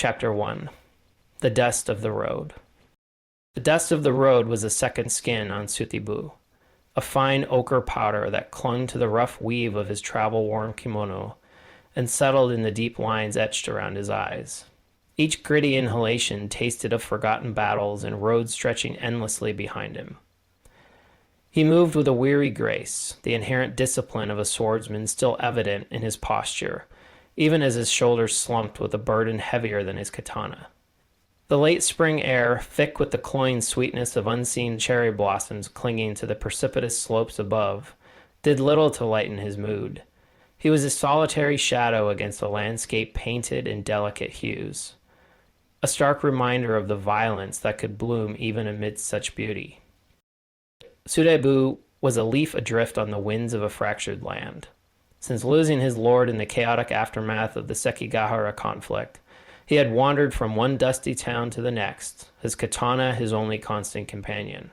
Chapter 1. The Dust of the Road. The dust of the road was a second skin on Suteibu, a fine ochre powder that clung to the rough weave of his travel-worn kimono and settled in the deep lines etched around his eyes. Each gritty inhalation tasted of forgotten battles and roads stretching endlessly behind him. He moved with a weary grace, the inherent discipline of a swordsman still evident in his posture, even as his shoulders slumped with a burden heavier than his katana. The late spring air, thick with the cloying sweetness of unseen cherry blossoms clinging to the precipitous slopes above, did little to lighten his mood. He was a solitary shadow against a landscape painted in delicate hues, a stark reminder of the violence that could bloom even amidst such beauty. Suteibu was a leaf adrift on the winds of a fractured land. Since losing his lord in the chaotic aftermath of the Sekigahara conflict, he had wandered from one dusty town to the next, his katana his only constant companion.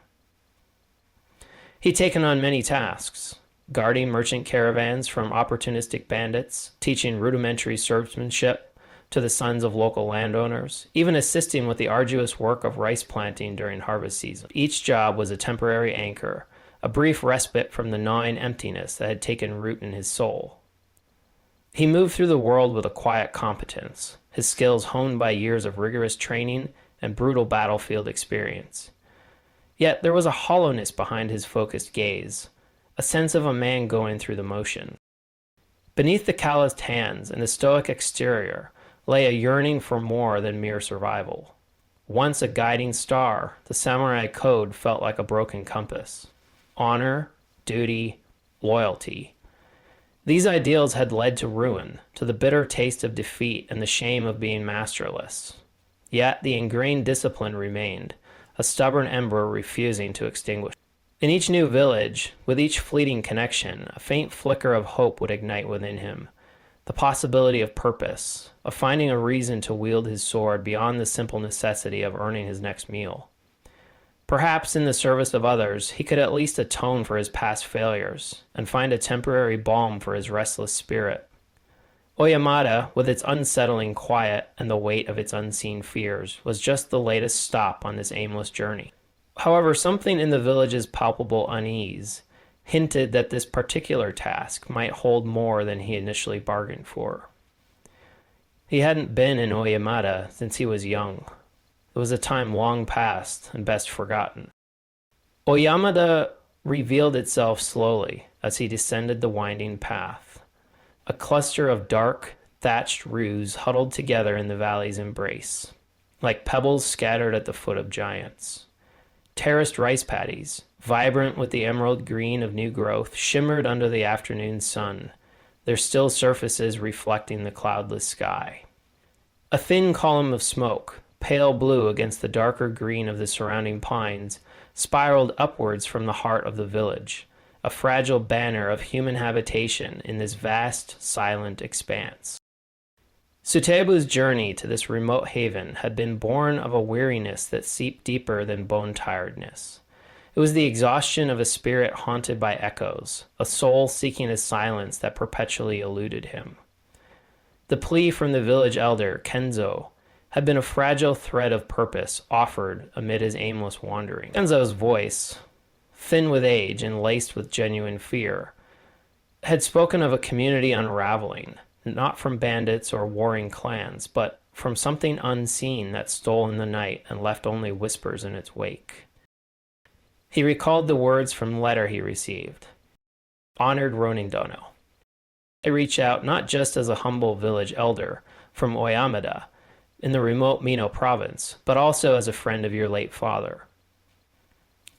He'd taken on many tasks, guarding merchant caravans from opportunistic bandits, teaching rudimentary swordsmanship to the sons of local landowners, even assisting with the arduous work of rice planting during harvest season. Each job was a temporary anchor, a brief respite from the gnawing emptiness that had taken root in his soul. He moved through the world with a quiet competence, his skills honed by years of rigorous training and brutal battlefield experience. Yet there was a hollowness behind his focused gaze, a sense of a man going through the motion. Beneath the calloused hands and the stoic exterior lay a yearning for more than mere survival. Once a guiding star, the samurai code felt like a broken compass. Honor, duty, loyalty. These ideals had led to ruin, to the bitter taste of defeat and the shame of being masterless. Yet the ingrained discipline remained, a stubborn ember refusing to extinguish. In each new village, with each fleeting connection, a faint flicker of hope would ignite within him, the possibility of purpose, of finding a reason to wield his sword beyond the simple necessity of earning his next meal. Perhaps in the service of others, he could at least atone for his past failures and find a temporary balm for his restless spirit. Oyamada, with its unsettling quiet and the weight of its unseen fears, was just the latest stop on this aimless journey. However, something in the village's palpable unease hinted that this particular task might hold more than he initially bargained for. He hadn't been in Oyamada since he was young. It was a time long past and best forgotten. Oyamada revealed itself slowly as he descended the winding path, a cluster of dark, thatched roofs huddled together in the valley's embrace, like pebbles scattered at the foot of giants. Terraced rice paddies, vibrant with the emerald green of new growth, shimmered under the afternoon sun, their still surfaces reflecting the cloudless sky. A thin column of smoke, pale blue against the darker green of the surrounding pines, spiraled upwards from the heart of the village, a fragile banner of human habitation in this vast, silent expanse. Suteibu's journey to this remote haven had been born of a weariness that seeped deeper than bone-tiredness. It was the exhaustion of a spirit haunted by echoes, a soul seeking a silence that perpetually eluded him. The plea from the village elder, Kenzo, had been a fragile thread of purpose offered amid his aimless wandering. Kenzo's voice, thin with age and laced with genuine fear, had spoken of a community unraveling, not from bandits or warring clans, but from something unseen that stole in the night and left only whispers in its wake. He recalled the words from the letter he received. Honored Ronin Dono. I reach out not just as a humble village elder from Oyamada in the remote Mino province, but also as a friend of your late father.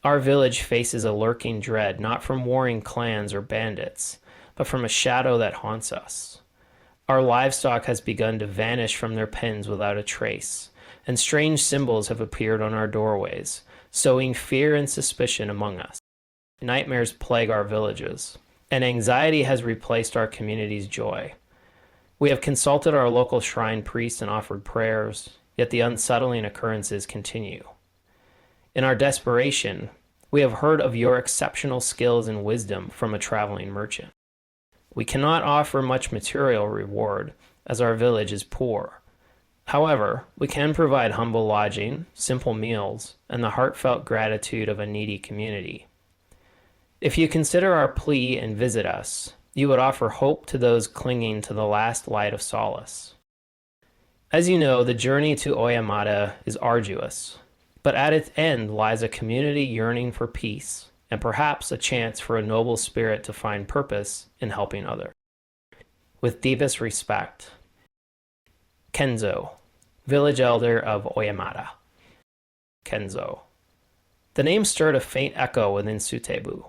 Our village faces a lurking dread not from warring clans or bandits, but from a shadow that haunts us. Our livestock has begun to vanish from their pens without a trace, and strange symbols have appeared on our doorways, sowing fear and suspicion among us. Nightmares plague our villages, and anxiety has replaced our community's joy. We have consulted our local shrine priests and offered prayers, yet the unsettling occurrences continue. In our desperation, we have heard of your exceptional skills and wisdom from a traveling merchant. We cannot offer much material reward, as our village is poor. However, we can provide humble lodging, simple meals, and the heartfelt gratitude of a needy community. If you consider our plea and visit us, you would offer hope to those clinging to the last light of solace. As you know, the journey to Oyamada is arduous, but at its end lies a community yearning for peace, and perhaps a chance for a noble spirit to find purpose in helping others. With deepest respect, Kenzo, village elder of Oyamada. Kenzo. The name stirred a faint echo within Suteibu.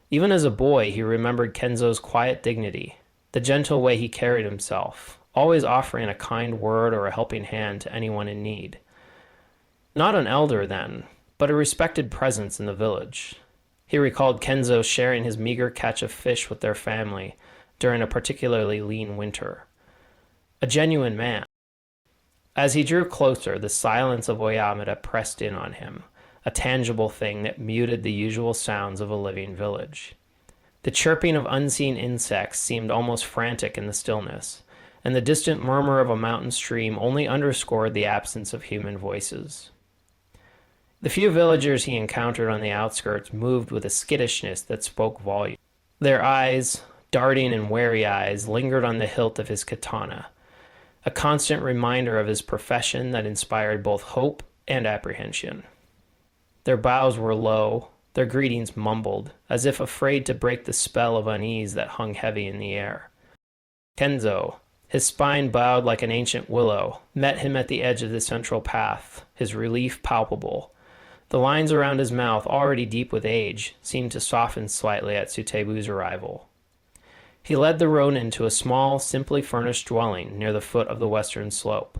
Even as a boy, he remembered Kenzo's quiet dignity, the gentle way he carried himself, always offering a kind word or a helping hand to anyone in need. Not an elder then, but a respected presence in the village. He recalled Kenzo sharing his meager catch of fish with their family during a particularly lean winter. A genuine man. As he drew closer, the silence of Oyamada pressed in on him, a tangible thing that muted the usual sounds of a living village. The chirping of unseen insects seemed almost frantic in the stillness, and the distant murmur of a mountain stream only underscored the absence of human voices. The few villagers he encountered on the outskirts moved with a skittishness that spoke volumes. Their eyes, darting and wary eyes, lingered on the hilt of his katana, a constant reminder of his profession that inspired both hope and apprehension. Their bows were low, their greetings mumbled, as if afraid to break the spell of unease that hung heavy in the air. Kenzo, his spine bowed like an ancient willow, met him at the edge of the central path, his relief palpable. The lines around his mouth, already deep with age, seemed to soften slightly at Suteibu's arrival. He led the ronin to a small, simply furnished dwelling near the foot of the western slope,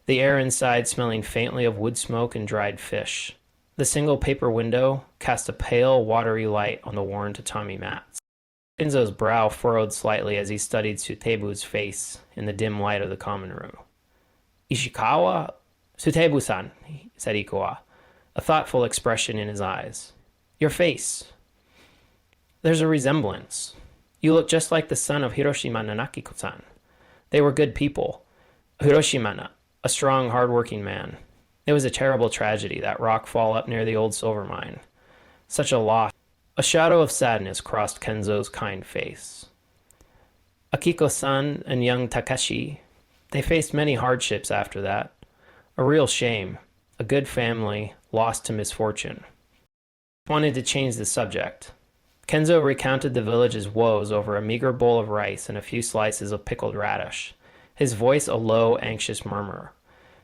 the air inside smelling faintly of wood smoke and dried fish. The single paper window cast a pale, watery light on the worn tatami mats. Kenzo's brow furrowed slightly as he studied Suteibu's face in the dim light of the common room. "Ishikawa? Suteibu-san," said Ikuwa, a thoughtful expression in his eyes. "Your face. There's a resemblance. You look just like the son of Hiroshima Nanakiko-san. They were good people. Hiroshima, a strong, hard-working man. It was a terrible tragedy, that rock fall up near the old silver mine. Such a loss." A shadow of sadness crossed Kenzo's kind face. "Akiko-san and young Takeshi, they faced many hardships after that. A real shame. A good family, lost to misfortune." Wanted to change the subject. Kenzo recounted the village's woes over a meager bowl of rice and a few slices of pickled radish, his voice a low, anxious murmur.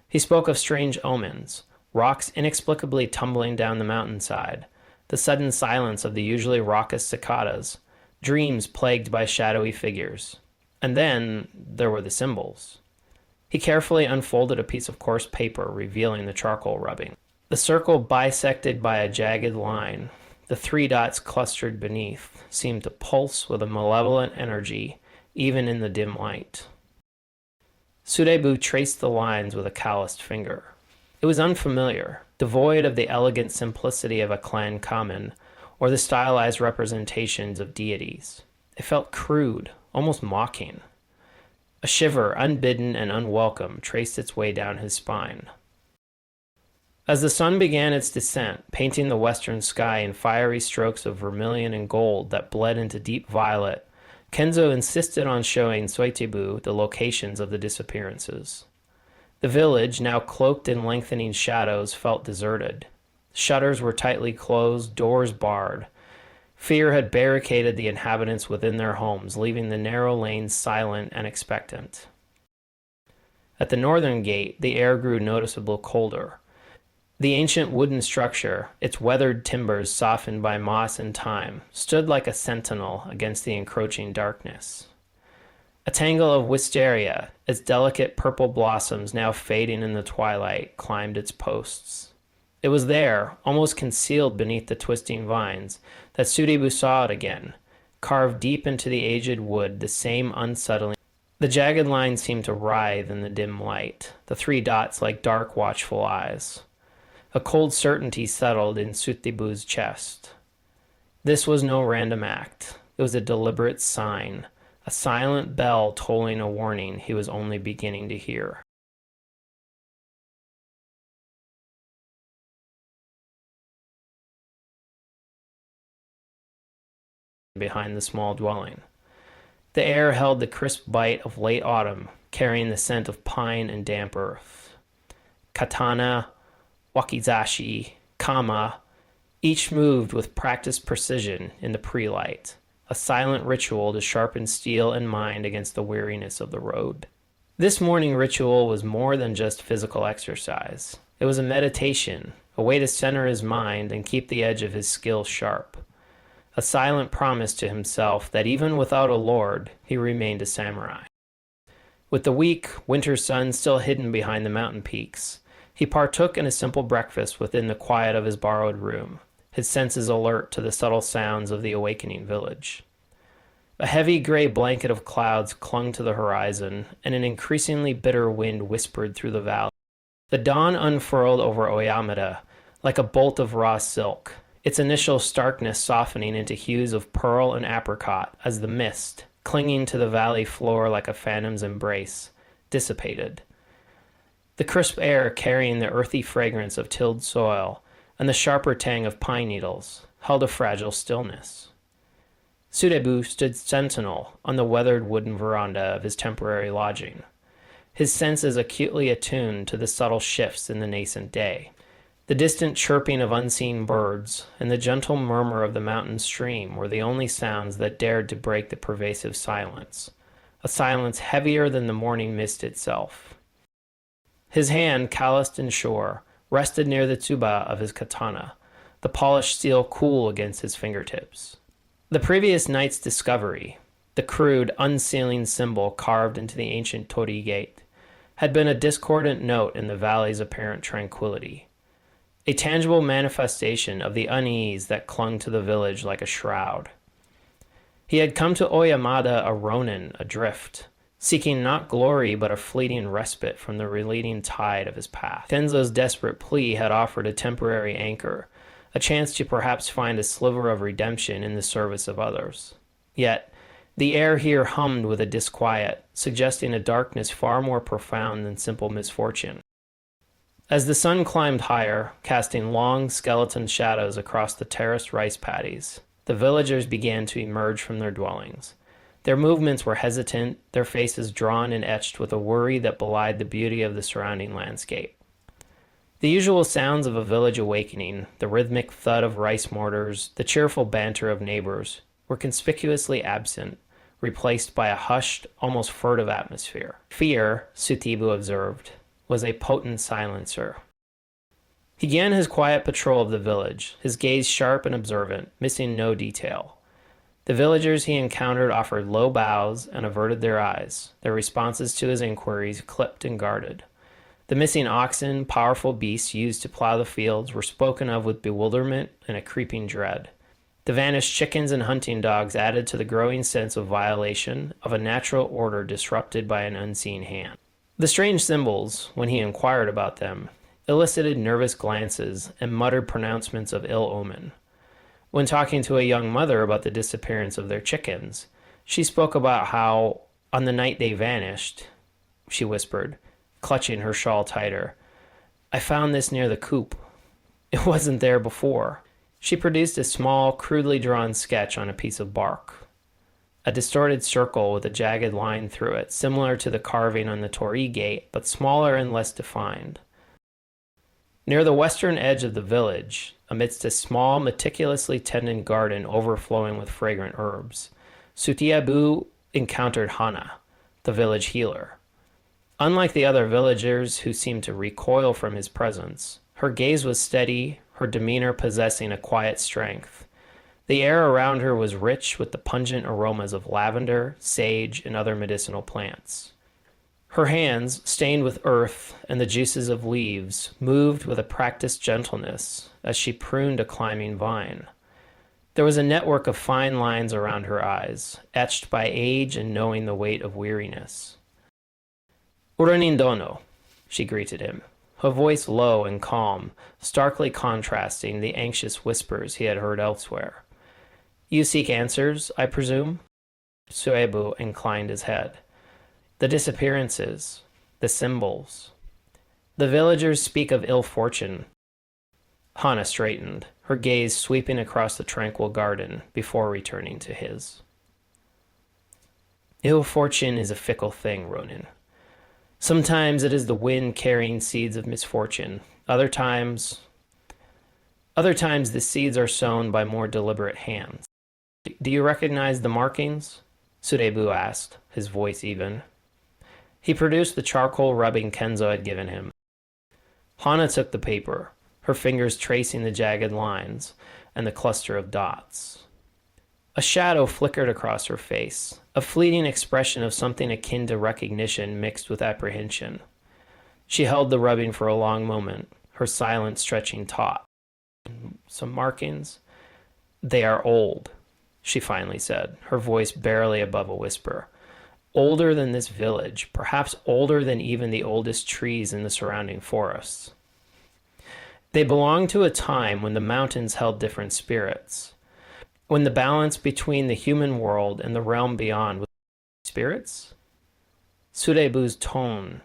He spoke of strange omens, rocks inexplicably tumbling down the mountainside, the sudden silence of the usually raucous cicadas, dreams plagued by shadowy figures. And then there were the symbols. He carefully unfolded a piece of coarse paper, revealing the charcoal rubbing. The circle bisected by a jagged line, the 3 dots clustered beneath, seemed to pulse with a malevolent energy, even in the dim light. Suteibu traced the lines with a calloused finger. It was unfamiliar, devoid of the elegant simplicity of a clan common, or the stylized representations of deities. It felt crude, almost mocking. A shiver, unbidden and unwelcome, traced its way down his spine. As the sun began its descent, painting the western sky in fiery strokes of vermilion and gold that bled into deep violet, Kenzo insisted on showing Suteibu the locations of the disappearances. The village, now cloaked in lengthening shadows, felt deserted. Shutters were tightly closed, doors barred. Fear had barricaded the inhabitants within their homes, leaving the narrow lanes silent and expectant. At the northern gate, the air grew noticeably colder. The ancient wooden structure, its weathered timbers softened by moss and time, stood like a sentinel against the encroaching darkness. A tangle of wisteria, its delicate purple blossoms now fading in the twilight, climbed its posts. It was there, almost concealed beneath the twisting vines, that Suteibu saw it again, carved deep into the aged wood, the same unsettling. The jagged lines seemed to writhe in the dim light, the 3 dots like dark, watchful eyes. A cold certainty settled in Suteibu's chest. This was no random act. It was a deliberate sign, a silent bell tolling a warning he was only beginning to hear. behind the small dwelling. The air held the crisp bite of late autumn, carrying the scent of pine and damp earth. Katana, wakizashi, kama, each moved with practiced precision in the pre-light, a silent ritual to sharpen steel and mind against the weariness of the road. This morning ritual was more than just physical exercise. It was a meditation, a way to center his mind and keep the edge of his skill sharp. A silent promise to himself that even without a lord, he remained a samurai. With the weak winter sun still hidden behind the mountain peaks, he partook in a simple breakfast within the quiet of his borrowed room, his senses alert to the subtle sounds of the awakening village. A heavy gray blanket of clouds clung to the horizon, and an increasingly bitter wind whispered through the valley. The dawn unfurled over Oyamada like a bolt of raw silk, its initial starkness softening into hues of pearl and apricot as the mist, clinging to the valley floor like a phantom's embrace, dissipated. The crisp air carrying the earthy fragrance of tilled soil and the sharper tang of pine needles held a fragile stillness. Suteibu stood sentinel on the weathered wooden veranda of his temporary lodging, his senses acutely attuned to the subtle shifts in the nascent day. The distant chirping of unseen birds and the gentle murmur of the mountain stream were the only sounds that dared to break the pervasive silence, a silence heavier than the morning mist itself. His hand, calloused and sure, rested near the tsuba of his katana, the polished steel cool against his fingertips. The previous night's discovery, the crude, unsealing symbol carved into the ancient torii gate, had been a discordant note in the valley's apparent tranquility, a tangible manifestation of the unease that clung to the village like a shroud. He had come to Oyamada a ronin adrift, seeking not glory but a fleeting respite from the receding tide of his path. Tenzo's desperate plea had offered a temporary anchor, a chance to perhaps find a sliver of redemption in the service of others. Yet, the air here hummed with a disquiet, suggesting a darkness far more profound than simple misfortune. As the sun climbed higher, casting long skeleton shadows across the terraced rice paddies, the villagers began to emerge from their dwellings. Their movements were hesitant, their faces drawn and etched with a worry that belied the beauty of the surrounding landscape. The usual sounds of a village awakening, the rhythmic thud of rice mortars, the cheerful banter of neighbors, were conspicuously absent, replaced by a hushed, almost furtive atmosphere. Fear, Suteibu observed, was a potent silencer. He began his quiet patrol of the village, his gaze sharp and observant, missing no detail. The villagers he encountered offered low bows and averted their eyes, their responses to his inquiries clipped and guarded. The missing oxen, powerful beasts used to plow the fields, were spoken of with bewilderment and a creeping dread. The vanished chickens and hunting dogs added to the growing sense of violation of a natural order disrupted by an unseen hand. The strange symbols, when he inquired about them, elicited nervous glances and muttered pronouncements of ill omen. When talking to a young mother about the disappearance of their chickens, she spoke about how, on the night they vanished, she whispered, clutching her shawl tighter, "I found this near the coop. It wasn't there before." She produced a small, crudely drawn sketch on a piece of bark. A distorted circle with a jagged line through it, similar to the carving on the torii gate, but smaller and less defined. Near the western edge of the village, amidst a small, meticulously tended garden overflowing with fragrant herbs, Suteibu encountered Hana, the village healer. Unlike the other villagers who seemed to recoil from his presence, her gaze was steady, her demeanor possessing a quiet strength. The air around her was rich with the pungent aromas of lavender, sage, and other medicinal plants. Her hands, stained with earth and the juices of leaves, moved with a practiced gentleness as she pruned a climbing vine. There was a network of fine lines around her eyes, etched by age and knowing the weight of weariness. "Uranin dono," she greeted him, her voice low and calm, starkly contrasting the anxious whispers he had heard elsewhere. "You seek answers, I presume?" Suteibu inclined his head. "The disappearances, the symbols. The villagers speak of ill fortune." Hana straightened, her gaze sweeping across the tranquil garden before returning to his. Ill fortune is a fickle thing, Ronin. Sometimes it is the wind carrying seeds of misfortune. Other times the seeds are sown by more deliberate hands. Do you recognize the markings? Suteibu asked, his voice even. He produced the charcoal rubbing Kenzo had given him. Hana took the paper, her fingers tracing the jagged lines and the cluster of dots. A shadow flickered across her face, a fleeting expression of something akin to recognition mixed with apprehension. She held the rubbing for a long moment, her silence stretching taut. Some markings? They are old, she finally said, her voice barely above a whisper. Older than this village, perhaps older than even the oldest trees in the surrounding forests. They belong to a time when the mountains held different spirits, when the balance between the human world and the realm beyond was spirits? Suteibu's tone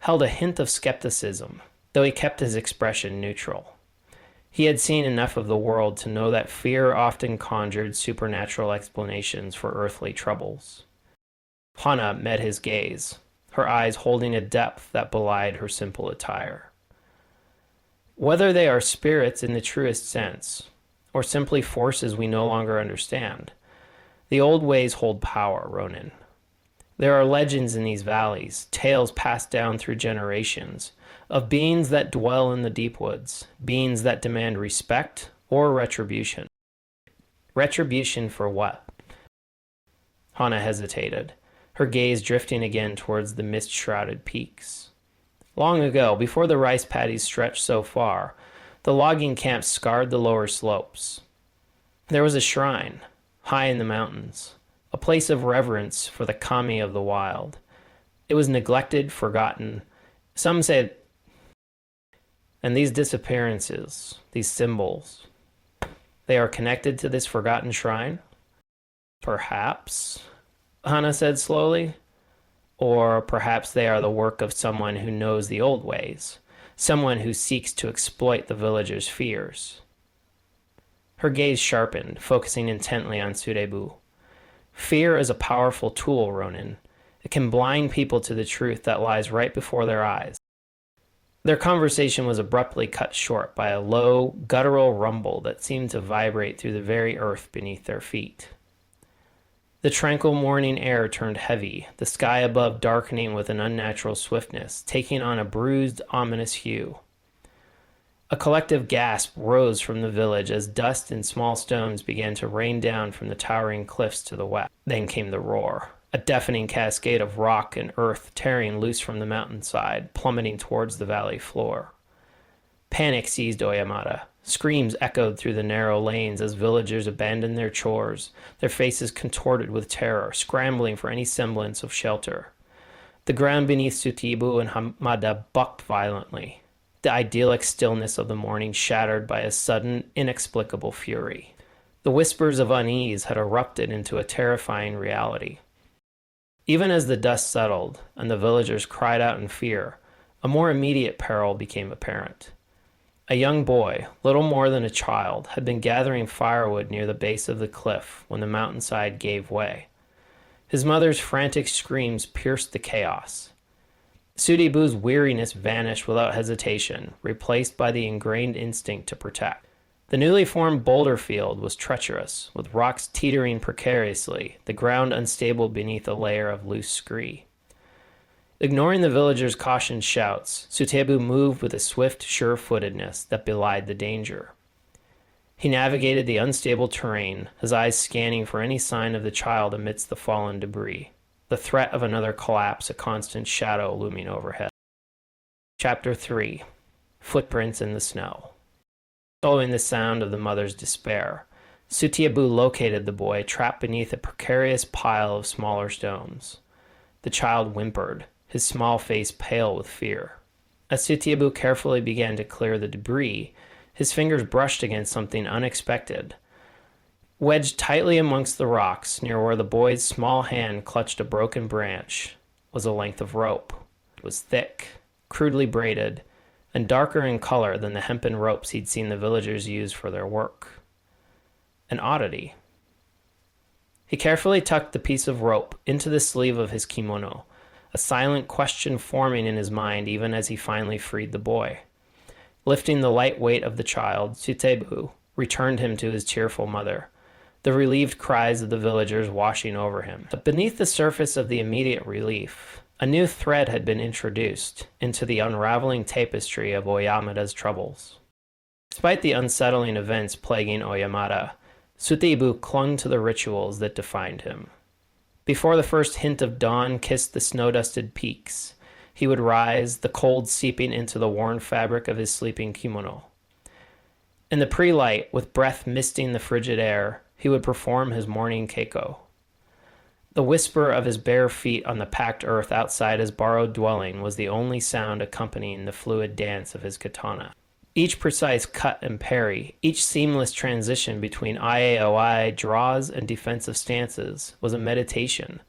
held a hint of skepticism, though he kept his expression neutral. He had seen enough of the world to know that fear often conjured supernatural explanations for earthly troubles. Hana met his gaze, her eyes holding a depth that belied her simple attire. Whether they are spirits in the truest sense, or simply forces we no longer understand, the old ways hold power, Ronin. There are legends in these valleys, tales passed down through generations, of beings that dwell in the deep woods, beings that demand respect or retribution. Retribution for what? Hana hesitated, her gaze drifting again towards the mist-shrouded peaks. Long ago, before the rice paddies stretched so far, the logging camps scarred the lower slopes. There was a shrine, high in the mountains, a place of reverence for the kami of the wild. It was neglected, forgotten. Some say, and these disappearances, these symbols, they are connected to this forgotten shrine? Perhaps, Hana said slowly. Or perhaps they are the work of someone who knows the old ways, someone who seeks to exploit the villagers' fears. Her gaze sharpened, focusing intently on Suteibu. Fear is a powerful tool, Ronin. It can blind people to the truth that lies right before their eyes. Their conversation was abruptly cut short by a low, guttural rumble that seemed to vibrate through the very earth beneath their feet. The tranquil morning air turned heavy, the sky above darkening with an unnatural swiftness, taking on a bruised, ominous hue. A collective gasp rose from the village as dust and small stones began to rain down from the towering cliffs to the west. Then came the roar, a deafening cascade of rock and earth tearing loose from the mountainside, plummeting towards the valley floor. Panic seized Oyamada. Screams echoed through the narrow lanes as villagers abandoned their chores, their faces contorted with terror, scrambling for any semblance of shelter. The ground beneath Suteibu and Oyamada bucked violently, the idyllic stillness of the morning shattered by a sudden, inexplicable fury. The whispers of unease had erupted into a terrifying reality. Even as the dust settled and the villagers cried out in fear, a more immediate peril became apparent. A young boy, little more than a child, had been gathering firewood near the base of the cliff when the mountainside gave way. His mother's frantic screams pierced the chaos. Suteibu's weariness vanished without hesitation, replaced by the ingrained instinct to protect. The newly formed boulder field was treacherous, with rocks teetering precariously, the ground unstable beneath a layer of loose scree. Ignoring the villagers' cautioned shouts, Suteibu moved with a swift, sure-footedness that belied the danger. He navigated the unstable terrain, his eyes scanning for any sign of the child amidst the fallen debris, the threat of another collapse a constant shadow looming overhead. Chapter 3. Footprints in the Snow. Following the sound of the mother's despair, Suteibu located the boy trapped beneath a precarious pile of smaller stones. The child whimpered, his small face pale with fear. As Suteibu carefully began to clear the debris, his fingers brushed against something unexpected. Wedged tightly amongst the rocks, near where the boy's small hand clutched a broken branch, was a length of rope. It was thick, crudely braided, and darker in color than the hempen ropes he'd seen the villagers use for their work. An oddity. He carefully tucked the piece of rope into the sleeve of his kimono, a silent question forming in his mind even as he finally freed the boy. Lifting the light weight of the child, Suteibu returned him to his cheerful mother, the relieved cries of the villagers washing over him. But beneath the surface of the immediate relief, a new thread had been introduced into the unraveling tapestry of Oyamada's troubles. Despite the unsettling events plaguing Oyamada, Suteibu clung to the rituals that defined him. Before the first hint of dawn kissed the snow-dusted peaks, he would rise, the cold seeping into the worn fabric of his sleeping kimono. In the pre-light, with breath misting the frigid air, he would perform his morning keiko. The whisper of his bare feet on the packed earth outside his borrowed dwelling was the only sound accompanying the fluid dance of his katana. Each precise cut and parry, each seamless transition between IAOI draws and defensive stances was a meditation,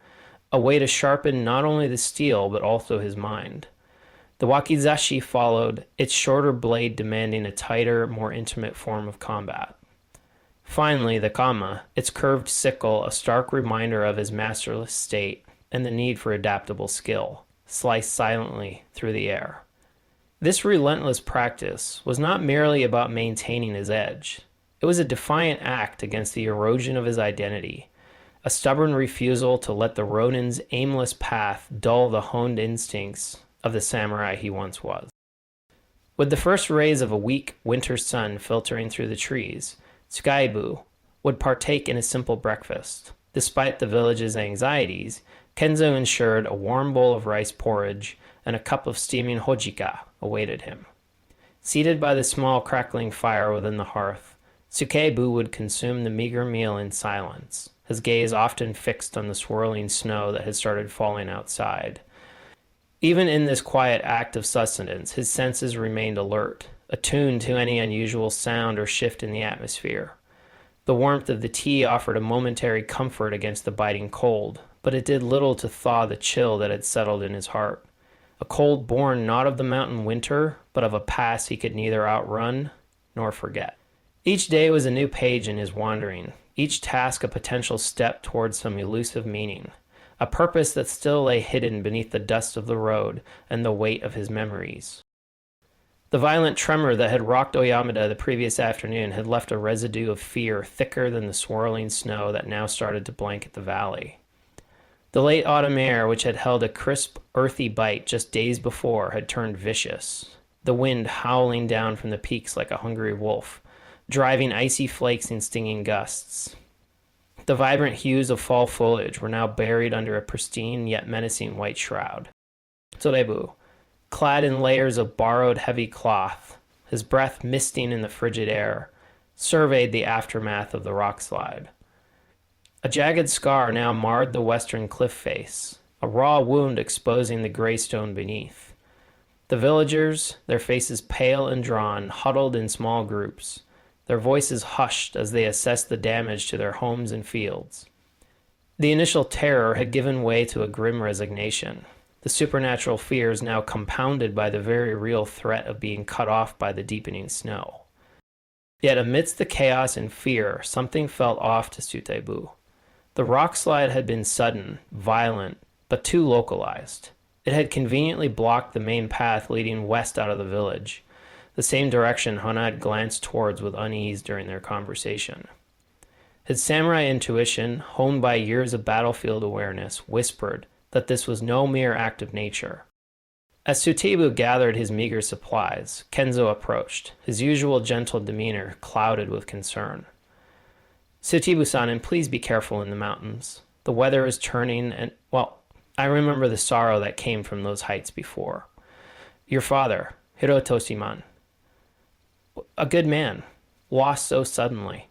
a way to sharpen not only the steel but also his mind. The wakizashi followed, its shorter blade demanding a tighter, more intimate form of combat. Finally, the kama, its curved sickle, a stark reminder of his masterless state and the need for adaptable skill, sliced silently through the air. This relentless practice was not merely about maintaining his edge. It was a defiant act against the erosion of his identity, a stubborn refusal to let the ronin's aimless path dull the honed instincts of the samurai he once was. With the first rays of a weak winter sun filtering through the trees, Suteibu would partake in a simple breakfast. Despite the village's anxieties, Kenzo ensured a warm bowl of rice porridge and a cup of steaming hojika awaited him. Seated by the small crackling fire within the hearth, Suteibu would consume the meager meal in silence, his gaze often fixed on the swirling snow that had started falling outside. Even in this quiet act of sustenance, his senses remained alert, attuned to any unusual sound or shift in the atmosphere. The warmth of the tea offered a momentary comfort against the biting cold, but it did little to thaw the chill that had settled in his heart. A cold born not of the mountain winter, but of a past he could neither outrun nor forget. Each day was a new page in his wandering, each task a potential step towards some elusive meaning, a purpose that still lay hidden beneath the dust of the road and the weight of his memories. The violent tremor that had rocked Oyamada the previous afternoon had left a residue of fear thicker than the swirling snow that now started to blanket the valley. The late autumn air, which had held a crisp, earthy bite just days before, had turned vicious, the wind howling down from the peaks like a hungry wolf, driving icy flakes in stinging gusts. The vibrant hues of fall foliage were now buried under a pristine yet menacing white shroud. Suteibu, clad in layers of borrowed heavy cloth, his breath misting in the frigid air, surveyed the aftermath of the rock slide. A jagged scar now marred the western cliff face, a raw wound exposing the gray stone beneath. The villagers, their faces pale and drawn, huddled in small groups, their voices hushed as they assessed the damage to their homes and fields. The initial terror had given way to a grim resignation, the supernatural fears now compounded by the very real threat of being cut off by the deepening snow. Yet amidst the chaos and fear, something felt off to Suteibu. The rock slide had been sudden, violent, but too localized. It had conveniently blocked the main path leading west out of the village, the same direction Hana had glanced towards with unease during their conversation. His samurai intuition, honed by years of battlefield awareness, whispered that this was no mere act of nature. As Suteibu gathered his meager supplies, Kenzo approached, his usual gentle demeanor clouded with concern. Suteibu-san, please be careful in the mountains. The weather is turning and, well, I remember the sorrow that came from those heights before. Your father, Hirotoshiman, a good man, lost so suddenly.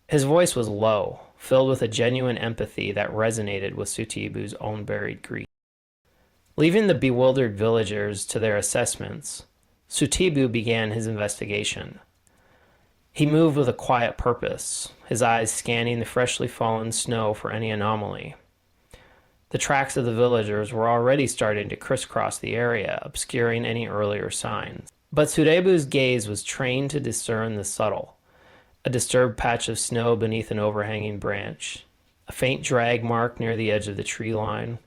His voice was low, filled with a genuine empathy that resonated with Suteibu's own buried grief. Leaving the bewildered villagers to their assessments, Suteibu began his investigation. He moved with a quiet purpose, his eyes scanning the freshly fallen snow for any anomaly. The tracks of the villagers were already starting to crisscross the area, obscuring any earlier signs. But Suteibu's gaze was trained to discern the subtle. A disturbed patch of snow beneath an overhanging branch, a faint drag mark near the edge of the tree line,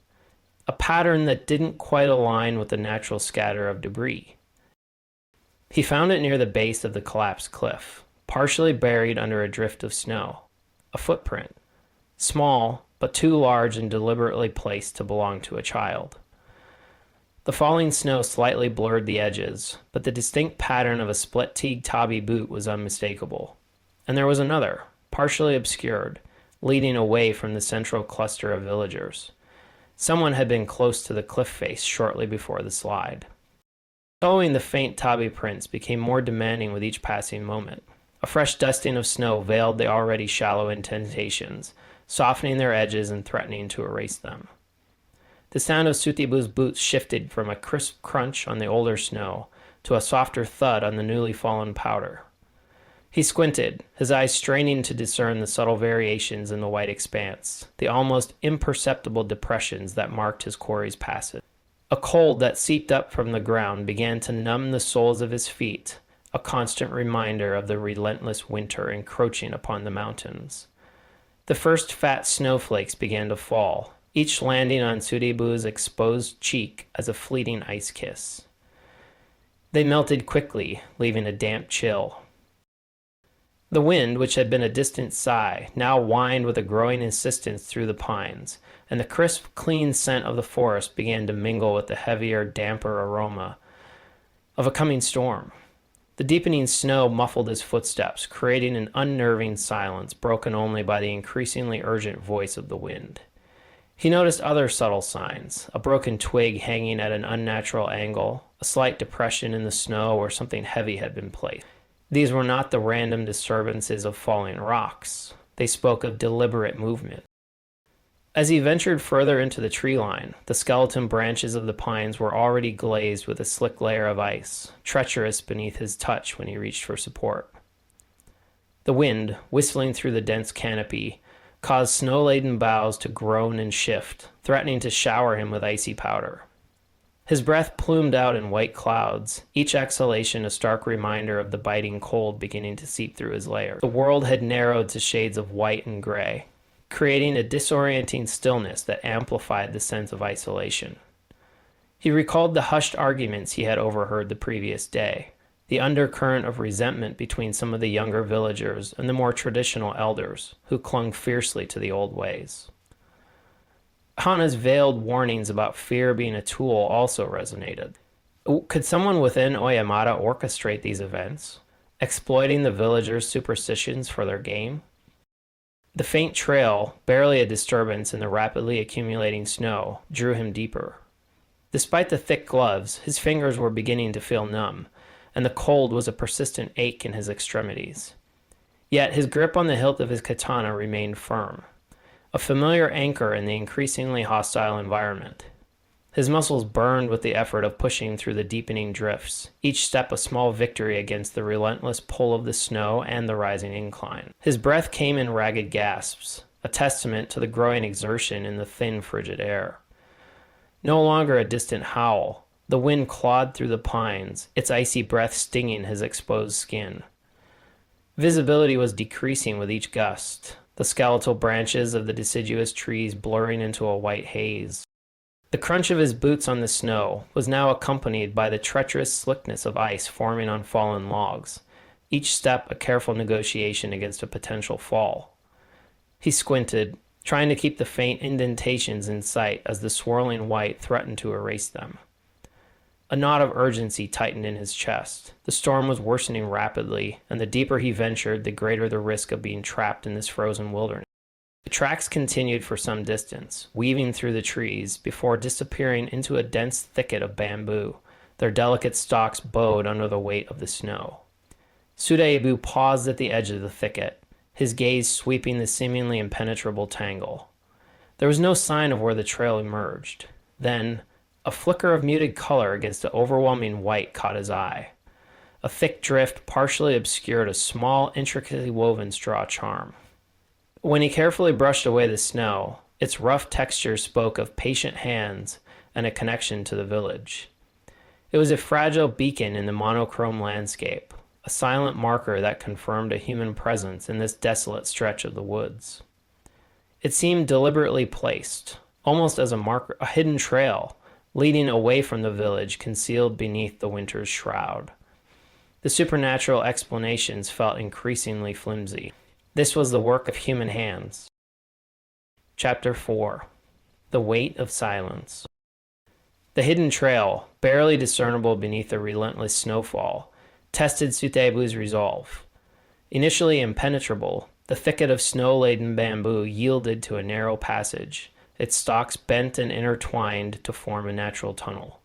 a pattern that didn't quite align with the natural scatter of debris. He found it near the base of the collapsed cliff, partially buried under a drift of snow. A footprint. Small, but too large and deliberately placed to belong to a child. The falling snow slightly blurred the edges, but the distinct pattern of a split-teague tabi boot was unmistakable. And there was another, partially obscured, leading away from the central cluster of villagers. Someone had been close to the cliff face shortly before the slide. Following the faint tabi prints became more demanding with each passing moment. A fresh dusting of snow veiled the already shallow indentations, softening their edges and threatening to erase them. The sound of Suteibu's boots shifted from a crisp crunch on the older snow to a softer thud on the newly fallen powder. He squinted, his eyes straining to discern the subtle variations in the white expanse, the almost imperceptible depressions that marked his quarry's passage. A cold that seeped up from the ground began to numb the soles of his feet, a constant reminder of the relentless winter encroaching upon the mountains. The first fat snowflakes began to fall, each landing on Suteibu's exposed cheek as a fleeting ice kiss. They melted quickly, leaving a damp chill. The wind, which had been a distant sigh, now whined with a growing insistence through the pines, and the crisp, clean scent of the forest began to mingle with the heavier, damper aroma of a coming storm. The deepening snow muffled his footsteps, creating an unnerving silence broken only by the increasingly urgent voice of the wind. He noticed other subtle signs, a broken twig hanging at an unnatural angle, a slight depression in the snow where something heavy had been placed. These were not the random disturbances of falling rocks. They spoke of deliberate movement. As he ventured further into the tree line, the skeleton branches of the pines were already glazed with a slick layer of ice, treacherous beneath his touch when he reached for support. The wind, whistling through the dense canopy, caused snow-laden boughs to groan and shift, threatening to shower him with icy powder. His breath plumed out in white clouds, each exhalation a stark reminder of the biting cold beginning to seep through his layers. The world had narrowed to shades of white and gray, creating a disorienting stillness that amplified the sense of isolation. He recalled the hushed arguments he had overheard the previous day, the undercurrent of resentment between some of the younger villagers and the more traditional elders, who clung fiercely to the old ways. Hana's veiled warnings about fear being a tool also resonated. Could someone within Oyamada orchestrate these events, exploiting the villagers' superstitions for their gain? The faint trail, barely a disturbance in the rapidly accumulating snow, drew him deeper. Despite the thick gloves, his fingers were beginning to feel numb, and the cold was a persistent ache in his extremities. Yet his grip on the hilt of his katana remained firm, a familiar anchor in the increasingly hostile environment. His muscles burned with the effort of pushing through the deepening drifts, each step a small victory against the relentless pull of the snow and the rising incline. His breath came in ragged gasps, a testament to the growing exertion in the thin, frigid air. No longer a distant howl, the wind clawed through the pines, its icy breath stinging his exposed skin. Visibility was decreasing with each gust, the skeletal branches of the deciduous trees blurring into a white haze. The crunch of his boots on the snow was now accompanied by the treacherous slickness of ice forming on fallen logs, each step a careful negotiation against a potential fall. He squinted, trying to keep the faint indentations in sight as the swirling white threatened to erase them. A knot of urgency tightened in his chest. The storm was worsening rapidly, and the deeper he ventured, the greater the risk of being trapped in this frozen wilderness. The tracks continued for some distance, weaving through the trees, before disappearing into a dense thicket of bamboo, their delicate stalks bowed under the weight of the snow. Suteibu paused at the edge of the thicket, his gaze sweeping the seemingly impenetrable tangle. There was no sign of where the trail emerged. Then, a flicker of muted color against the overwhelming white caught his eye. A thick drift partially obscured a small, intricately woven straw charm. When he carefully brushed away the snow, Its rough texture spoke of patient hands and a connection to the village. It was a fragile beacon in the monochrome landscape, a silent marker that confirmed a human presence in this desolate stretch of the woods. It seemed deliberately placed, almost as a marker, a hidden trail leading away from the village concealed beneath the winter's shroud. The supernatural explanations felt increasingly flimsy. This was the work of human hands. Chapter 4. The Weight of Silence. The hidden trail, barely discernible beneath the relentless snowfall, tested Suteibu's resolve. Initially impenetrable, the thicket of snow-laden bamboo yielded to a narrow passage, its stalks bent and intertwined to form a natural tunnel.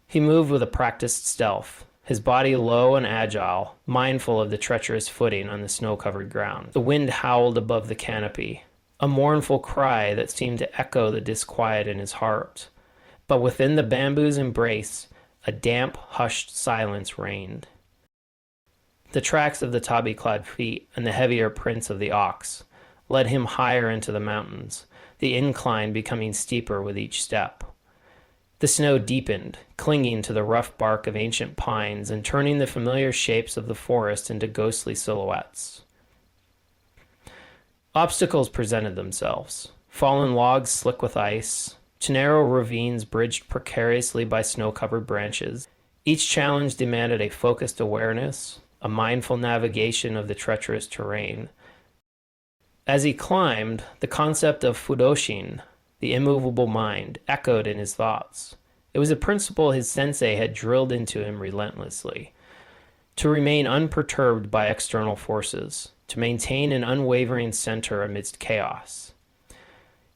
He moved with a practiced stealth, his body low and agile, mindful of the treacherous footing on the snow-covered ground. The wind howled above the canopy, a mournful cry that seemed to echo the disquiet in his heart. But within the bamboo's embrace, a damp, hushed silence reigned. The tracks of the tabi-clad feet and the heavier prints of the ox led him higher into the mountains, the incline becoming steeper with each step. The snow deepened, clinging to the rough bark of ancient pines and turning the familiar shapes of the forest into ghostly silhouettes. Obstacles presented themselves. Fallen logs slick with ice, to narrow ravines bridged precariously by snow-covered branches. Each challenge demanded a focused awareness, a mindful navigation of the treacherous terrain. As he climbed, the concept of fudoshin, the immovable mind, echoed in his thoughts. It was a principle his sensei had drilled into him relentlessly. To remain unperturbed by external forces, to maintain an unwavering center amidst chaos.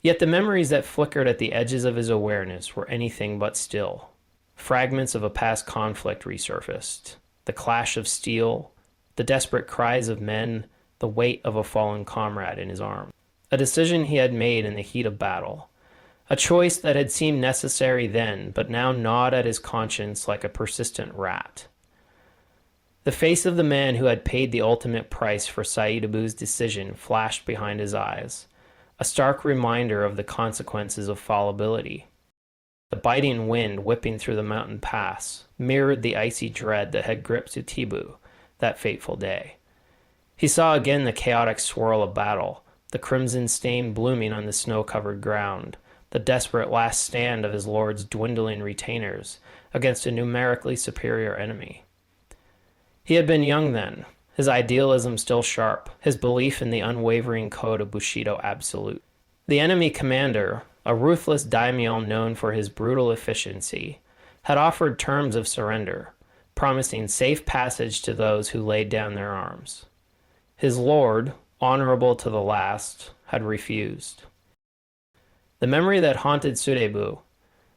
Yet the memories that flickered at the edges of his awareness were anything but still. Fragments of a past conflict resurfaced. The clash of steel, the desperate cries of men, the weight of a fallen comrade in his arms. A decision he had made in the heat of battle. A choice that had seemed necessary then, but now gnawed at his conscience like a persistent rat. The face of the man who had paid the ultimate price for Suteibu's decision flashed behind his eyes, a stark reminder of the consequences of fallibility. The biting wind whipping through the mountain pass mirrored the icy dread that had gripped Suteibu that fateful day. He saw again the chaotic swirl of battle, the crimson stain blooming on the snow-covered ground, the desperate last stand of his lord's dwindling retainers against a numerically superior enemy. He had been young then, his idealism still sharp, his belief in the unwavering code of Bushido absolute. The enemy commander, a ruthless daimyo known for his brutal efficiency, had offered terms of surrender, promising safe passage to those who laid down their arms. His lord, honorable to the last, had refused. The memory that haunted Suteibu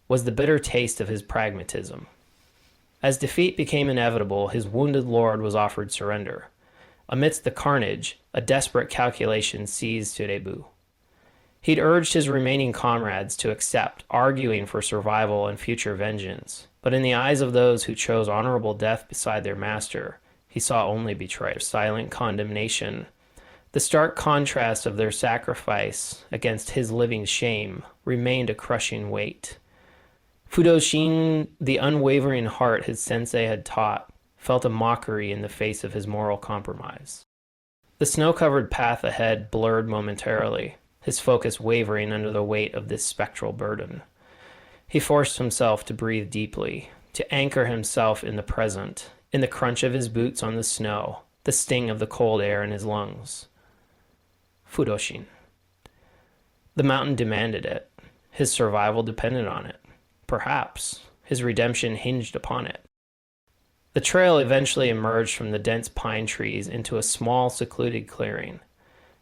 was the bitter taste of his pragmatism. As defeat became inevitable, his wounded lord was offered surrender. Amidst the carnage, a desperate calculation seized Suteibu. He'd urged his remaining comrades to accept, arguing for survival and future vengeance. But in the eyes of those who chose honorable death beside their master, he saw only betrayal, silent condemnation. The stark contrast of their sacrifice against his living shame remained a crushing weight. Fudoshin, the unwavering heart his sensei had taught, felt a mockery in the face of his moral compromise. The snow-covered path ahead blurred momentarily, his focus wavering under the weight of this spectral burden. He forced himself to breathe deeply, to anchor himself in the present, in the crunch of his boots on the snow, the sting of the cold air in his lungs. Fudoshin. The mountain demanded it. His survival depended on it. Perhaps his redemption hinged upon it. The trail eventually emerged from the dense pine trees into a small, secluded clearing.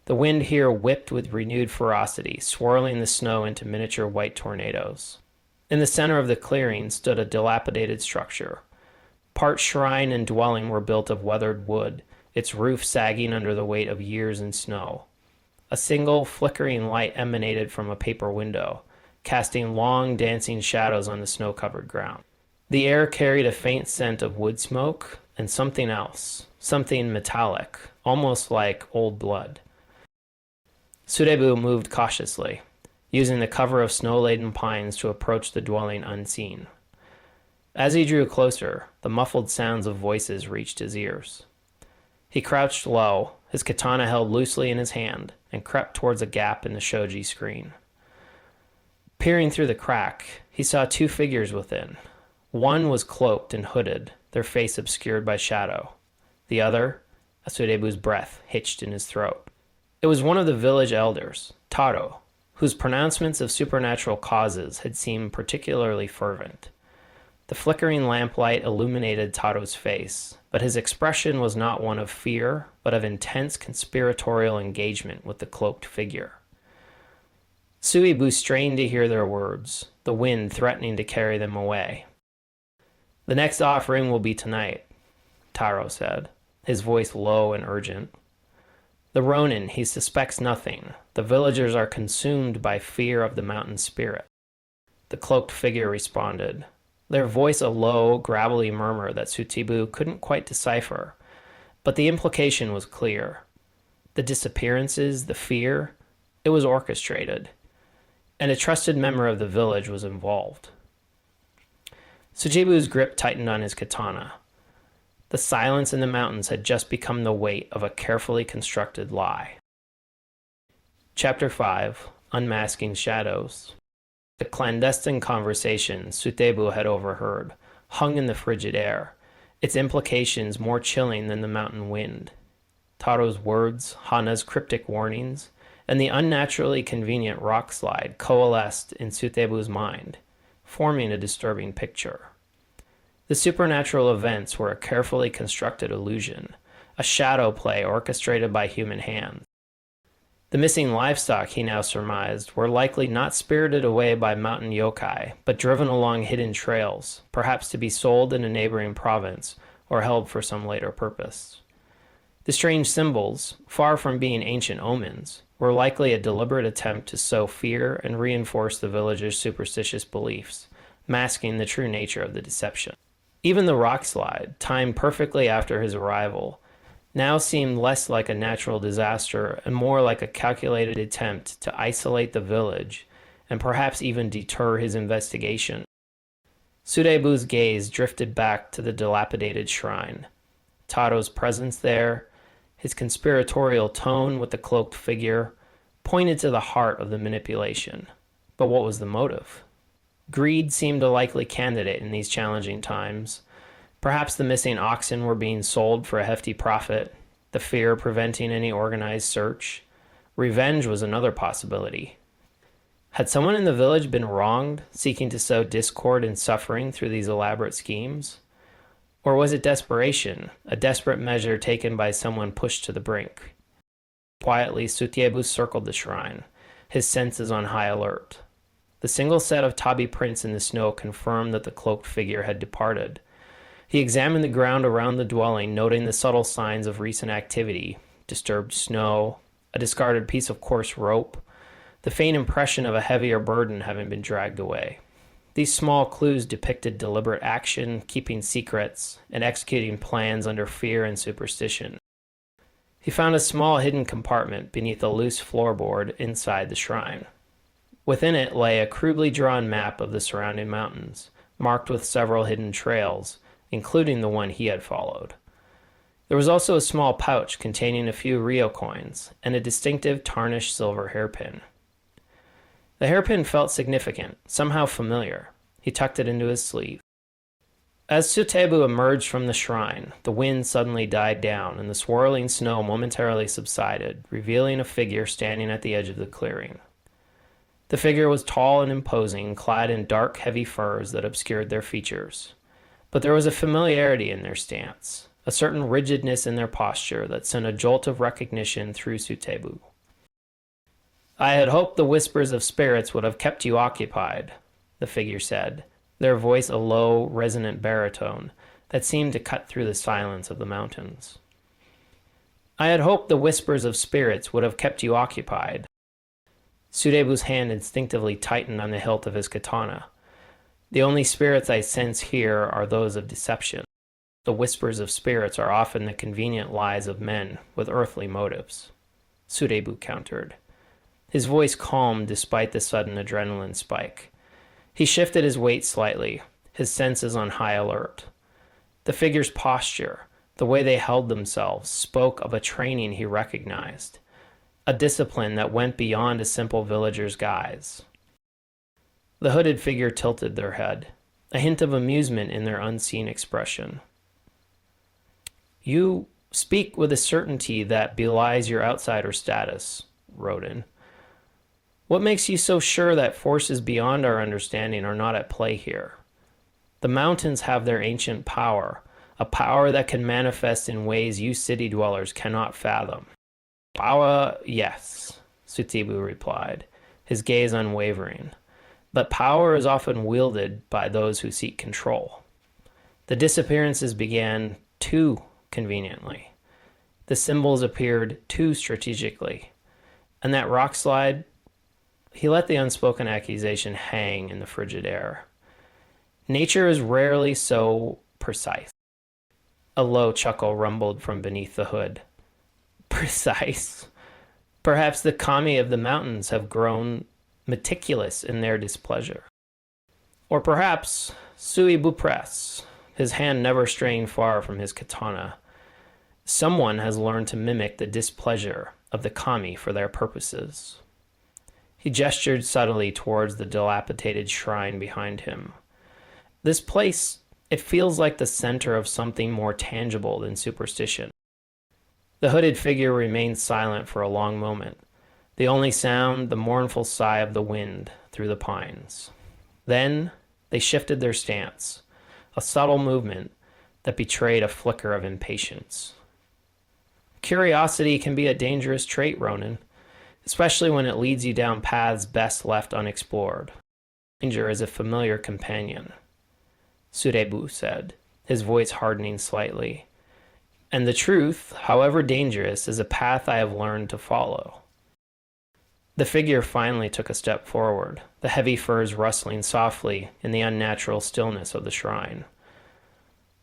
The wind here whipped with renewed ferocity, swirling the snow into miniature white tornadoes. In the center of the clearing stood a dilapidated structure. Part shrine and dwelling were built of weathered wood, its roof sagging under the weight of years in snow. A single, flickering light emanated from a paper window, casting long, dancing shadows on the snow-covered ground. The air carried a faint scent of wood smoke and something else, something metallic, almost like old blood. Suteibu moved cautiously, using the cover of snow-laden pines to approach the dwelling unseen. As he drew closer, the muffled sounds of voices reached his ears. He crouched low, his katana held loosely in his hand, and crept towards a gap in the shoji screen. Peering through the crack, he saw two figures within. One was cloaked and hooded, their face obscured by shadow. The other, Suteibu's breath hitched in his throat. It was one of the village elders, Taro, whose pronouncements of supernatural causes had seemed particularly fervent. The flickering lamplight illuminated Taro's face, but his expression was not one of fear, but of intense conspiratorial engagement with the cloaked figure. Suteibu strained to hear their words, the wind threatening to carry them away. "The next offering will be tonight," Taro said, his voice low and urgent. "The ronin, he suspects nothing. The villagers are consumed by fear of the mountain spirit." The cloaked figure responded, their voice a low, gravelly murmur that Suteibu couldn't quite decipher, but the implication was clear. The disappearances, the fear, it was orchestrated, and a trusted member of the village was involved. Suteibu's grip tightened on his katana. The silence in the mountains had just become the weight of a carefully constructed lie. Chapter 5. Unmasking Shadows. The clandestine conversation Suteibu had overheard hung in the frigid air, its implications more chilling than the mountain wind. Taro's words, Hana's cryptic warnings, and the unnaturally convenient rock slide coalesced in Suteibu's mind, forming a disturbing picture. The supernatural events were a carefully constructed illusion, a shadow play orchestrated by human hands. The missing livestock, he now surmised, were likely not spirited away by mountain yokai, but driven along hidden trails, perhaps to be sold in a neighboring province or held for some later purpose. The strange symbols, far from being ancient omens, were likely a deliberate attempt to sow fear and reinforce the villagers' superstitious beliefs, masking the true nature of the deception. Even the rock slide, timed perfectly after his arrival, now seemed less like a natural disaster and more like a calculated attempt to isolate the village and perhaps even deter his investigation. Suteibu's gaze drifted back to the dilapidated shrine. Taro's presence there, his conspiratorial tone with the cloaked figure, pointed to the heart of the manipulation. But what was the motive? Greed seemed a likely candidate in these challenging times. Perhaps the missing oxen were being sold for a hefty profit, the fear preventing any organized search. Revenge was another possibility. Had someone in the village been wronged, seeking to sow discord and suffering through these elaborate schemes? Or was it desperation, a desperate measure taken by someone pushed to the brink? Quietly, Suteibu circled the shrine, his senses on high alert. The single set of tabi prints in the snow confirmed that the cloaked figure had departed. He examined the ground around the dwelling, noting the subtle signs of recent activity, disturbed snow, a discarded piece of coarse rope, the faint impression of a heavier burden having been dragged away. These small clues depicted deliberate action, keeping secrets, and executing plans under fear and superstition. He found a small hidden compartment beneath a loose floorboard inside the shrine. Within it lay a crudely drawn map of the surrounding mountains, marked with several hidden trails, including the one he had followed. There was also a small pouch containing a few Rio coins and a distinctive tarnished silver hairpin. The hairpin felt significant, somehow familiar. He tucked it into his sleeve. As Suteibu emerged from the shrine, the wind suddenly died down and the swirling snow momentarily subsided, revealing a figure standing at the edge of the clearing. The figure was tall and imposing, clad in dark, heavy furs that obscured their features. But there was a familiarity in their stance, a certain rigidness in their posture that sent a jolt of recognition through Suteibu. "I had hoped the whispers of spirits would have kept you occupied," the figure said, their voice a low, resonant baritone that seemed to cut through the silence of the mountains. "I had hoped the whispers of spirits would have kept you occupied." Suteibu's hand instinctively tightened on the hilt of his katana. "The only spirits I sense here are those of deception. The whispers of spirits are often the convenient lies of men with earthly motives," Suteibu countered. his voice calm despite the sudden adrenaline spike. He shifted his weight slightly, his senses on high alert. The figure's posture, the way they held themselves, spoke of a training he recognized, a discipline that went beyond a simple villager's guise. The hooded figure tilted their head, a hint of amusement in their unseen expression. "You speak with a certainty that belies your outsider status, Rodin. What makes you so sure that forces beyond our understanding are not at play here? The mountains have their ancient power, a power that can manifest in ways you city dwellers cannot fathom." "Power, yes," Suteibu replied, his gaze unwavering. "But power is often wielded by those who seek control." The disappearances began too conveniently. The symbols appeared too strategically. And that rock slide, he let the unspoken accusation hang in the frigid air. Nature is rarely so precise. A low chuckle rumbled from beneath the hood. Precise? Perhaps the kami of the mountains have grown meticulous in their displeasure. Or perhaps Suteibu press, his hand never straying far from his katana. Someone has learned to mimic the displeasure of the kami for their purposes. He gestured subtly towards the dilapidated shrine behind him. This place, it feels like the center of something more tangible than superstition. The hooded figure remained silent for a long moment, the only sound the mournful sigh of the wind through the pines. Then they shifted their stance, a subtle movement that betrayed a flicker of impatience. Curiosity can be a dangerous trait, Ronin, especially when it leads you down paths best left unexplored. Danger is a familiar companion, Suteibu said, his voice hardening slightly. And the truth, however dangerous, is a path I have learned to follow. The figure finally took a step forward, the heavy furs rustling softly in the unnatural stillness of the shrine.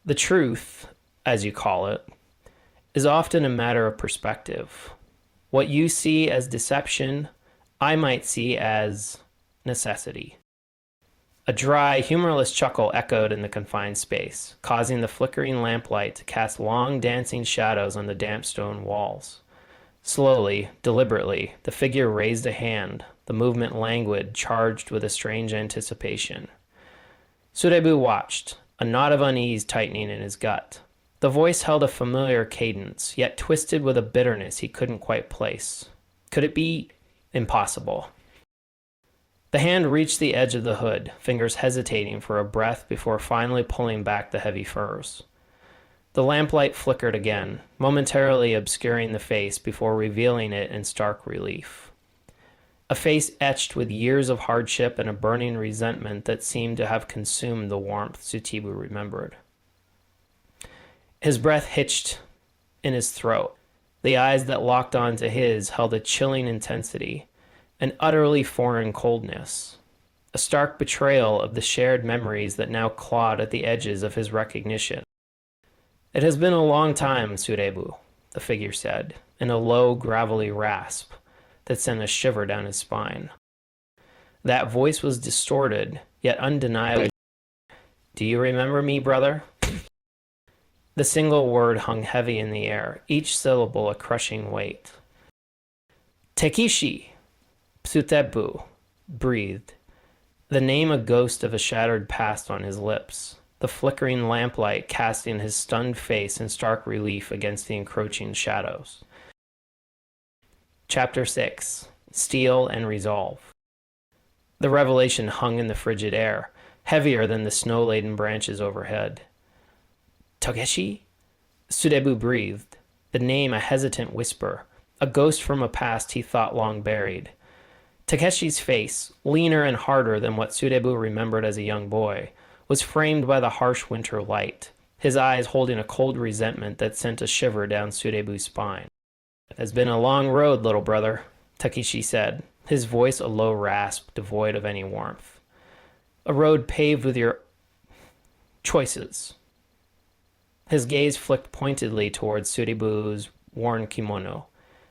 The truth, as you call it, is often a matter of perspective. What you see as deception, I might see as necessity. A dry, humorless chuckle echoed in the confined space, causing the flickering lamplight to cast long dancing shadows on the damp stone walls. Slowly, deliberately, the figure raised a hand, the movement languid, charged with a strange anticipation. Suteibu watched, a knot of unease tightening in his gut. The voice held a familiar cadence, yet twisted with a bitterness he couldn't quite place. Could it be impossible? The hand reached the edge of the hood, fingers hesitating for a breath before finally pulling back the heavy furs. The lamplight flickered again, momentarily obscuring the face before revealing it in stark relief. A face etched with years of hardship and a burning resentment that seemed to have consumed the warmth Suteibu remembered. His breath hitched in his throat. The eyes that locked onto his held a chilling intensity, an utterly foreign coldness, a stark betrayal of the shared memories that now clawed at the edges of his recognition. "It has been a long time, Suteibu," the figure said, in a low, gravelly rasp that sent a shiver down his spine. That voice was distorted, yet undeniably. "Do you remember me, brother?" The single word hung heavy in the air, each syllable a crushing weight. "Takeshi!" Suteibu breathed, the name a ghost of a shattered past on his lips, the flickering lamplight casting his stunned face in stark relief against the encroaching shadows. Chapter 6. Steel and Resolve. The revelation hung in the frigid air, heavier than the snow-laden branches overhead. "Takeshi?" Suteibu breathed, the name a hesitant whisper, a ghost from a past he thought long buried. Takeshi's face, leaner and harder than what Suteibu remembered as a young boy, was framed by the harsh winter light, his eyes holding a cold resentment that sent a shiver down Suteibu's spine. "It has been a long road, little brother," Takeshi said, his voice a low rasp devoid of any warmth. "A road paved with your choices." His gaze flicked pointedly towards Suteibu's worn kimono,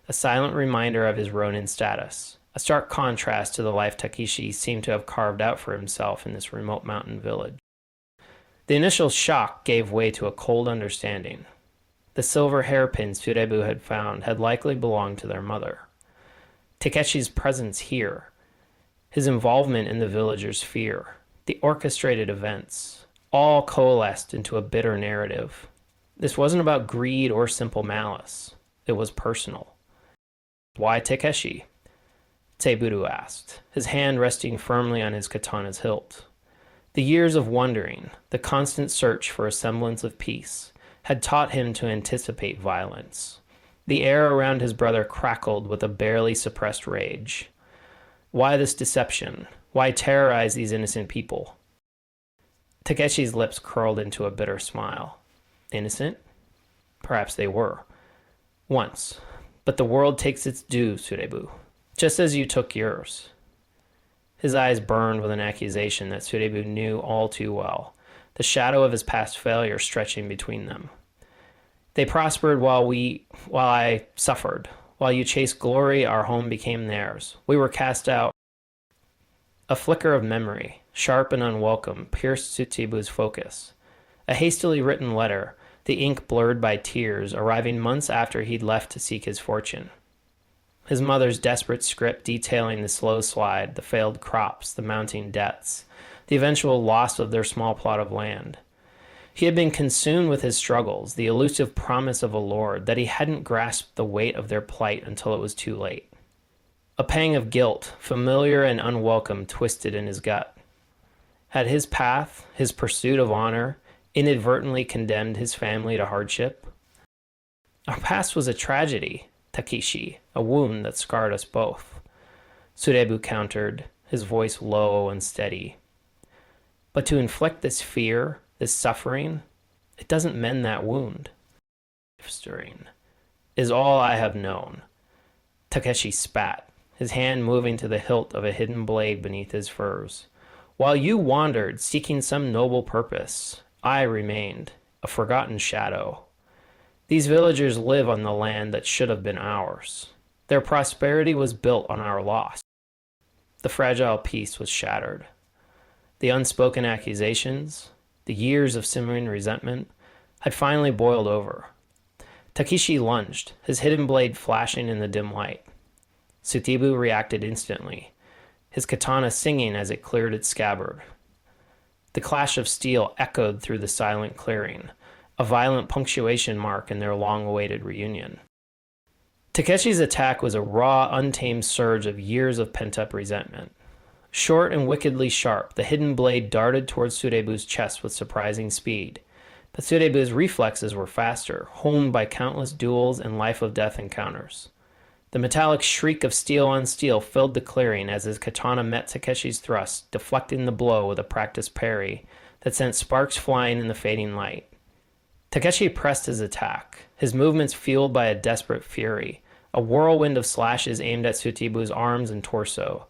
a silent reminder of his ronin status, a stark contrast to the life Takeshi seemed to have carved out for himself in this remote mountain village. The initial shock gave way to a cold understanding. The silver hairpin Suteibu had found had likely belonged to their mother. Takeshi's presence here, his involvement in the villagers' fear, the orchestrated events, all coalesced into a bitter narrative. This wasn't about greed or simple malice. It was personal. Why Takeshi? Suteibu asked, his hand resting firmly on his katana's hilt. The years of wandering, the constant search for a semblance of peace, had taught him to anticipate violence. The air around his brother crackled with a barely suppressed rage. Why this deception? Why terrorize these innocent people? Takeshi's lips curled into a bitter smile. Innocent? Perhaps they were. Once. But the world takes its due, Suteibu. Just as you took yours. His eyes burned with an accusation that Suteibu knew all too well, the shadow of his past failure stretching between them. They prospered while I suffered. While you chased glory, our home became theirs. We were cast out. A flicker of memory, sharp and unwelcome, pierced Suteibu's focus. A hastily written letter, the ink blurred by tears, arriving months after he'd left to seek his fortune. His mother's desperate script detailing the slow slide, the failed crops, the mounting debts, the eventual loss of their small plot of land. He had been consumed with his struggles, the elusive promise of a lord, that he hadn't grasped the weight of their plight until it was too late. A pang of guilt, familiar and unwelcome, twisted in his gut. Had his path, his pursuit of honor, inadvertently condemned his family to hardship? Our past was a tragedy, Takeshi, a wound that scarred us both. Suteibu countered, his voice low and steady. But to inflict this fear, this suffering, it doesn't mend that wound. Stirring is all I have known. Takeshi spat, his hand moving to the hilt of a hidden blade beneath his furs. While you wandered, seeking some noble purpose, I remained, a forgotten shadow. These villagers live on the land that should have been ours. Their prosperity was built on our loss. The fragile peace was shattered. The unspoken accusations, the years of simmering resentment, had finally boiled over. Takeshi lunged, his hidden blade flashing in the dim light. Suteibu reacted instantly, his katana singing as it cleared its scabbard. The clash of steel echoed through the silent clearing, a violent punctuation mark in their long-awaited reunion. Takeshi's attack was a raw, untamed surge of years of pent-up resentment. Short and wickedly sharp, the hidden blade darted towards Suteibu's chest with surprising speed. But Suteibu's reflexes were faster, honed by countless duels and life-of-death encounters. The metallic shriek of steel on steel filled the clearing as his katana met Takeshi's thrust, deflecting the blow with a practiced parry that sent sparks flying in the fading light. Takeshi pressed his attack, his movements fueled by a desperate fury, a whirlwind of slashes aimed at Suteibu's arms and torso.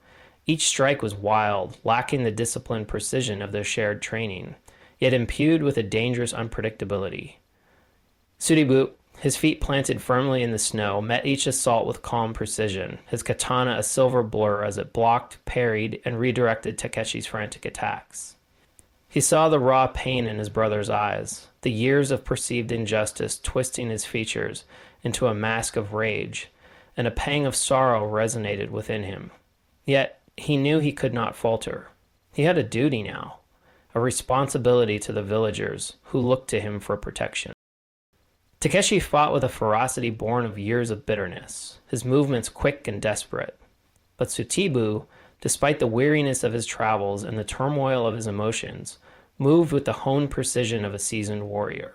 Each strike was wild, lacking the disciplined precision of their shared training, yet imbued with a dangerous unpredictability. Suteibu, his feet planted firmly in the snow, met each assault with calm precision, his katana a silver blur as it blocked, parried, and redirected Takeshi's frantic attacks. He saw the raw pain in his brother's eyes, the years of perceived injustice twisting his features into a mask of rage, and a pang of sorrow resonated within him. Yet he knew he could not falter. He had a duty now, a responsibility to the villagers who looked to him for protection. Takeshi fought with a ferocity born of years of bitterness, his movements quick and desperate. But Suteibu, despite the weariness of his travels and the turmoil of his emotions, moved with the honed precision of a seasoned warrior.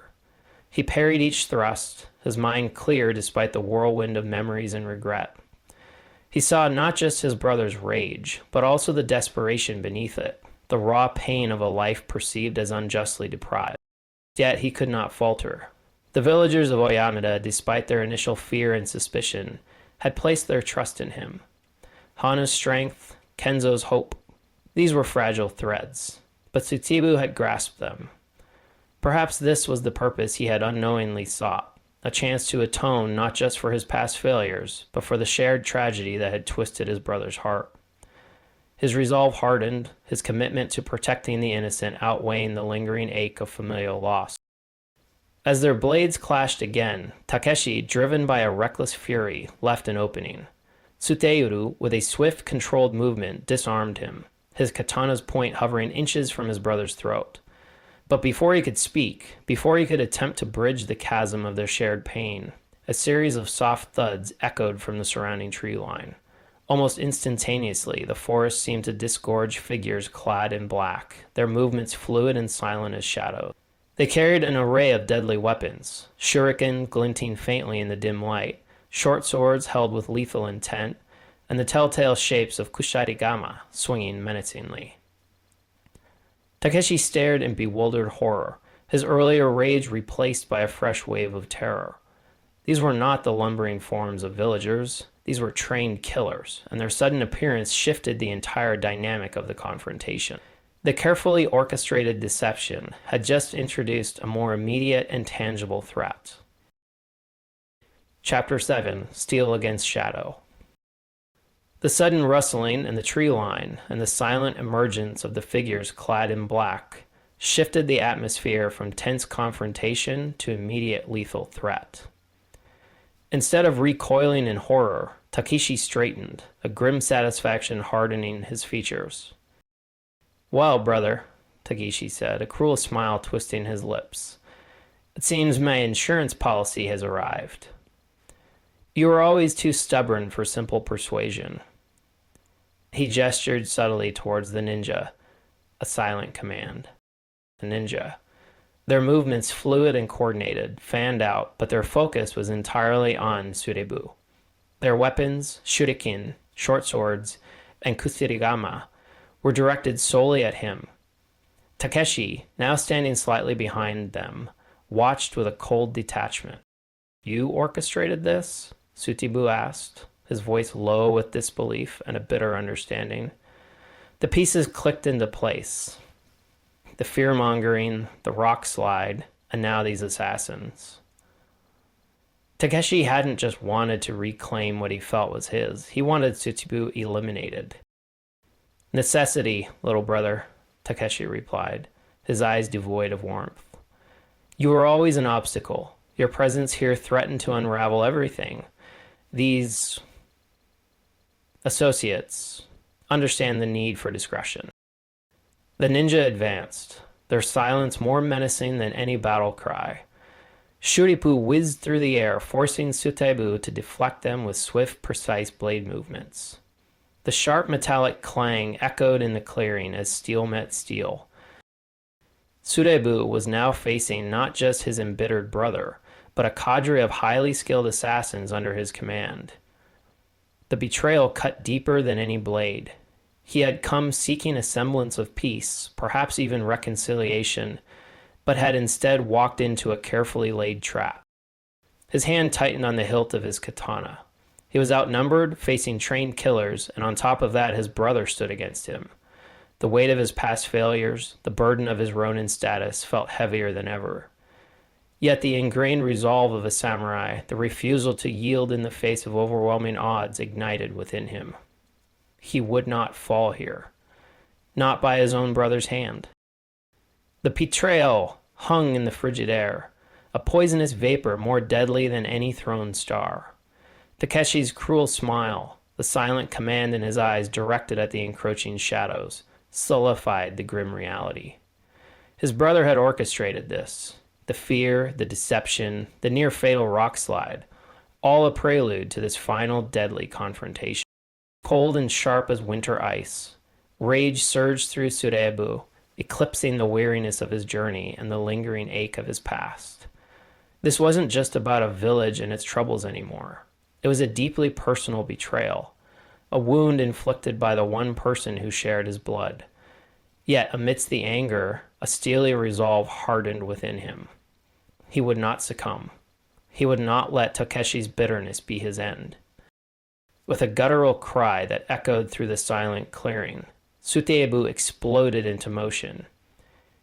He parried each thrust, his mind clear despite the whirlwind of memories and regret. He saw not just his brother's rage, but also the desperation beneath it, the raw pain of a life perceived as unjustly deprived. Yet he could not falter. The villagers of Oyamada, despite their initial fear and suspicion, had placed their trust in him. Hana's strength, Kenzo's hope, these were fragile threads, but Suteibu had grasped them. Perhaps this was the purpose he had unknowingly sought, a chance to atone not just for his past failures, but for the shared tragedy that had twisted his brother's heart. His resolve hardened, his commitment to protecting the innocent outweighing the lingering ache of familial loss. As their blades clashed again, Takeshi, driven by a reckless fury, left an opening. Suteibu, with a swift, controlled movement, disarmed him, his katana's point hovering inches from his brother's throat. But before he could speak, before he could attempt to bridge the chasm of their shared pain, a series of soft thuds echoed from the surrounding tree line. Almost instantaneously, the forest seemed to disgorge figures clad in black, their movements fluid and silent as shadows. They carried an array of deadly weapons, shuriken glinting faintly in the dim light, short swords held with lethal intent, and the telltale shapes of kusharigama swinging menacingly. Takeshi stared in bewildered horror, his earlier rage replaced by a fresh wave of terror. These were not the lumbering forms of villagers. These were trained killers, and their sudden appearance shifted the entire dynamic of the confrontation. The carefully orchestrated deception had just introduced a more immediate and tangible threat. Chapter 7: Steel Against Shadow. The sudden rustling in the tree line and the silent emergence of the figures clad in black shifted the atmosphere from tense confrontation to immediate lethal threat. Instead of recoiling in horror, Takeshi straightened, a grim satisfaction hardening his features. "Well, brother," Takeshi said, a cruel smile twisting his lips. "It seems my insurance policy has arrived." "You were always too stubborn for simple persuasion." He gestured subtly towards the ninja, a silent command. The ninja. Their movements fluid and coordinated, fanned out, but their focus was entirely on Suteibu. Their weapons, shuriken, short swords, and kusarigama, were directed solely at him. Takeshi, now standing slightly behind them, watched with a cold detachment. "You orchestrated this?" Suteibu asked, his voice low with disbelief and a bitter understanding. The pieces clicked into place. The fear-mongering, the rock slide, and now these assassins. Takeshi hadn't just wanted to reclaim what he felt was his. He wanted Suteibu eliminated. "Necessity, little brother," Takeshi replied, his eyes devoid of warmth. "You were always an obstacle. Your presence here threatened to unravel everything. These associates understand the need for discretion." The ninja advanced, their silence more menacing than any battle cry. Shuripu whizzed through the air, forcing Suteibu to deflect them with swift, precise blade movements. The sharp metallic clang echoed in the clearing as steel met steel. Suteibu was now facing not just his embittered brother, but a cadre of highly skilled assassins under his command. The betrayal cut deeper than any blade. He had come seeking a semblance of peace, perhaps even reconciliation, but had instead walked into a carefully laid trap. His hand tightened on the hilt of his katana. He was outnumbered, facing trained killers, and on top of that his brother stood against him. The weight of his past failures, the burden of his ronin status, felt heavier than ever. Yet the ingrained resolve of a samurai, the refusal to yield in the face of overwhelming odds, ignited within him. He would not fall here. Not by his own brother's hand. The betrayal hung in the frigid air, a poisonous vapor more deadly than any thrown star. Takeshi's cruel smile, the silent command in his eyes directed at the encroaching shadows, sullified the grim reality. His brother had orchestrated this. The fear, the deception, the near-fatal rock slide, all a prelude to this final deadly confrontation. Cold and sharp as winter ice, rage surged through Suteibu, eclipsing the weariness of his journey and the lingering ache of his past. This wasn't just about a village and its troubles anymore. It was a deeply personal betrayal, a wound inflicted by the one person who shared his blood. Yet, amidst the anger, a steely resolve hardened within him. He would not succumb. He would not let Takeshi's bitterness be his end. With a guttural cry that echoed through the silent clearing, Suteibu exploded into motion.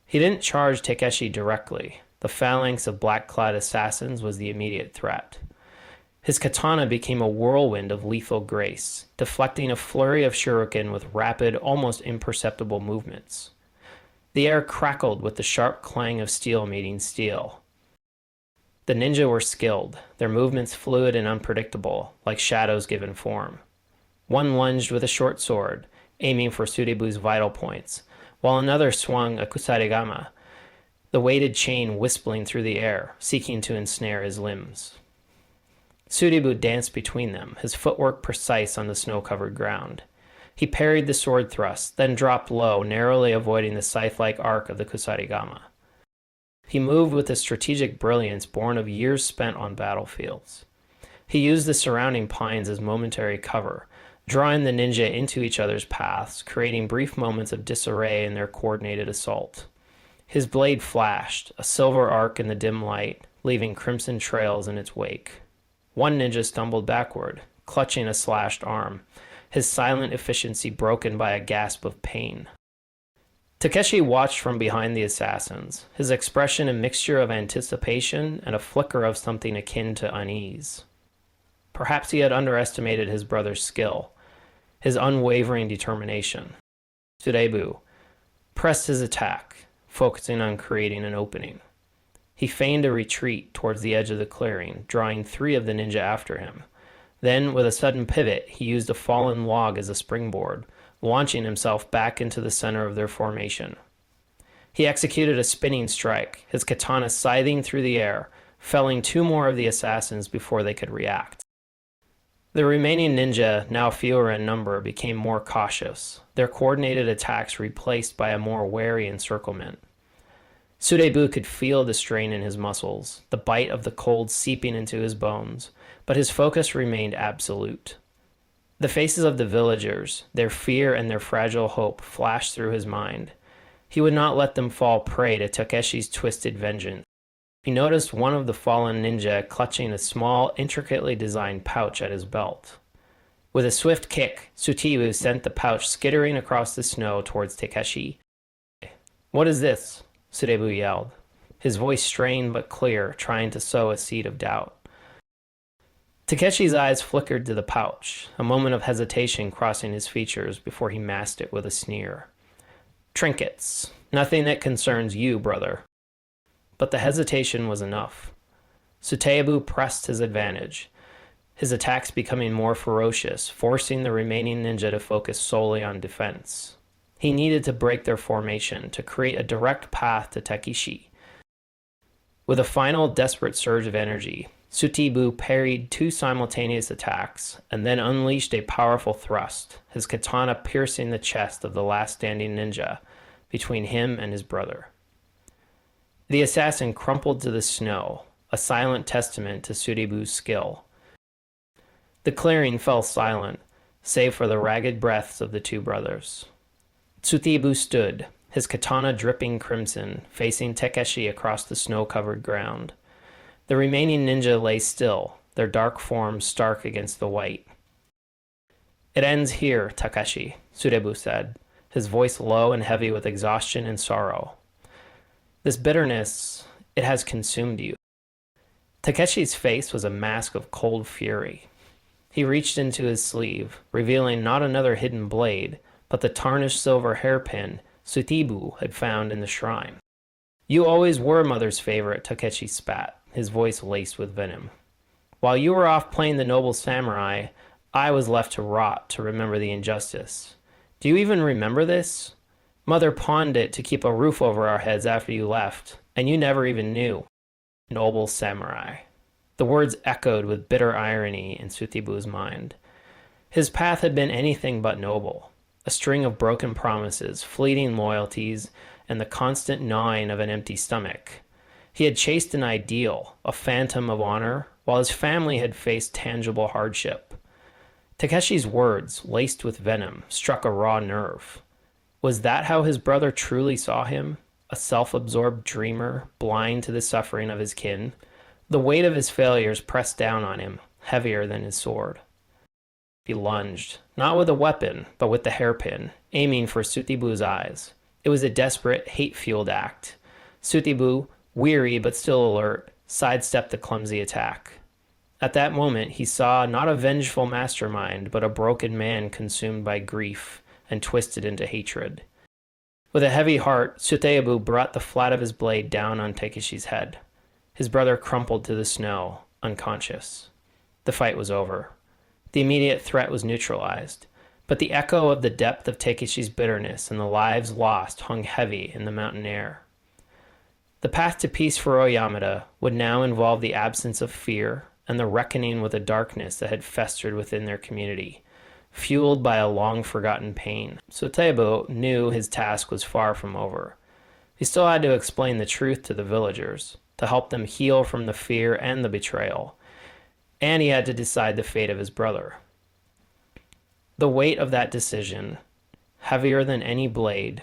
He didn't charge Takeshi directly. The phalanx of black-clad assassins was the immediate threat. His katana became a whirlwind of lethal grace, deflecting a flurry of shuriken with rapid, almost imperceptible movements. The air crackled with the sharp clang of steel meeting steel. The ninja were skilled, their movements fluid and unpredictable, like shadows given form. One lunged with a short sword, aiming for Suteibu's vital points, while another swung a kusarigama, the weighted chain whistling through the air, seeking to ensnare his limbs. Suteibu danced between them, his footwork precise on the snow-covered ground. He parried the sword thrust, then dropped low, narrowly avoiding the scythe-like arc of the kusarigama. He moved with a strategic brilliance born of years spent on battlefields. He used the surrounding pines as momentary cover, drawing the ninja into each other's paths, creating brief moments of disarray in their coordinated assault. His blade flashed, a silver arc in the dim light, leaving crimson trails in its wake. One ninja stumbled backward, clutching a slashed arm, his silent efficiency broken by a gasp of pain. Takeshi watched from behind the assassins, his expression a mixture of anticipation and a flicker of something akin to unease. Perhaps he had underestimated his brother's skill, his unwavering determination. Suteibu pressed his attack, focusing on creating an opening. He feigned a retreat towards the edge of the clearing, drawing 3 of the ninja after him. Then, with a sudden pivot, he used a fallen log as a springboard, launching himself back into the center of their formation. He executed a spinning strike, his katana scything through the air, felling 2 more of the assassins before they could react. The remaining ninja, now fewer in number, became more cautious, their coordinated attacks replaced by a more wary encirclement. Suteibu could feel the strain in his muscles, the bite of the cold seeping into his bones, but his focus remained absolute. The faces of the villagers, their fear and their fragile hope, flashed through his mind. He would not let them fall prey to Takeshi's twisted vengeance. He noticed one of the fallen ninja clutching a small, intricately designed pouch at his belt. With a swift kick, Suteibu sent the pouch skittering across the snow towards Takeshi. "What is this?" Suteibu yelled, his voice strained but clear, trying to sow a seed of doubt. Takeshi's eyes flickered to the pouch, a moment of hesitation crossing his features before he masked it with a sneer. "Trinkets. Nothing that concerns you, brother." But the hesitation was enough. Suteibu pressed his advantage, his attacks becoming more ferocious, forcing the remaining ninja to focus solely on defense. He needed to break their formation, to create a direct path to Takeshi. With a final desperate surge of energy, Suteibu parried 2 simultaneous attacks, and then unleashed a powerful thrust, his katana piercing the chest of the last standing ninja, between him and his brother. The assassin crumpled to the snow, a silent testament to Suteibu's skill. The clearing fell silent, save for the ragged breaths of the 2 brothers. Suteibu stood, his katana dripping crimson, facing Takeshi across the snow-covered ground. The remaining ninja lay still, their dark forms stark against the white. "It ends here, Takeshi," Suteibu said, his voice low and heavy with exhaustion and sorrow. "This bitterness, it has consumed you." Takeshi's face was a mask of cold fury. He reached into his sleeve, revealing not another hidden blade, but the tarnished silver hairpin Suteibu had found in the shrine. "You always were mother's favorite," Takeshi spat, his voice laced with venom. "While you were off playing the noble samurai, I was left to rot to remember the injustice. Do you even remember this? Mother pawned it to keep a roof over our heads after you left, and you never even knew." Noble samurai. The words echoed with bitter irony in Suteibu's mind. His path had been anything but noble. A string of broken promises, fleeting loyalties, and the constant gnawing of an empty stomach. He had chased an ideal, a phantom of honor, while his family had faced tangible hardship. Takeshi's words, laced with venom, struck a raw nerve. Was that how his brother truly saw him? A self-absorbed dreamer, blind to the suffering of his kin? The weight of his failures pressed down on him, heavier than his sword. He lunged, not with a weapon, but with the hairpin, aiming for Suteibu's eyes. It was a desperate, hate-fueled act. Suteibu, weary but still alert, sidestepped the clumsy attack. At that moment, he saw not a vengeful mastermind, but a broken man consumed by grief and twisted into hatred. With a heavy heart, Suteibu brought the flat of his blade down on Takeshi's head. His brother crumpled to the snow, unconscious. The fight was over. The immediate threat was neutralized, but the echo of the depth of Takeshi's bitterness and the lives lost hung heavy in the mountain air. The path to peace for Oyamada would now involve the absence of fear and the reckoning with the darkness that had festered within their community, fueled by a long-forgotten pain. Suteibu knew his task was far from over. He still had to explain the truth to the villagers, to help them heal from the fear and the betrayal, and he had to decide the fate of his brother. The weight of that decision, heavier than any blade,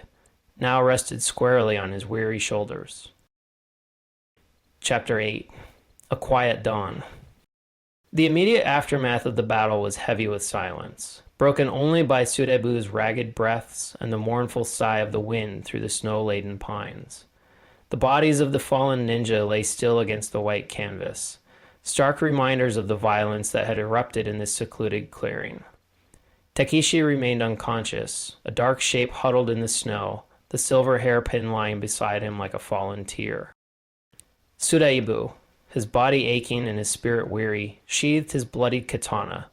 now rested squarely on his weary shoulders. Chapter 8. A Quiet Dawn. The immediate aftermath of the battle was heavy with silence, broken only by Suteibu's ragged breaths and the mournful sigh of the wind through the snow-laden pines. The bodies of the fallen ninja lay still against the white canvas, stark reminders of the violence that had erupted in this secluded clearing. Takeshi remained unconscious, a dark shape huddled in the snow, the silver hairpin lying beside him like a fallen tear. Suteibu, his body aching and his spirit weary, sheathed his bloodied katana.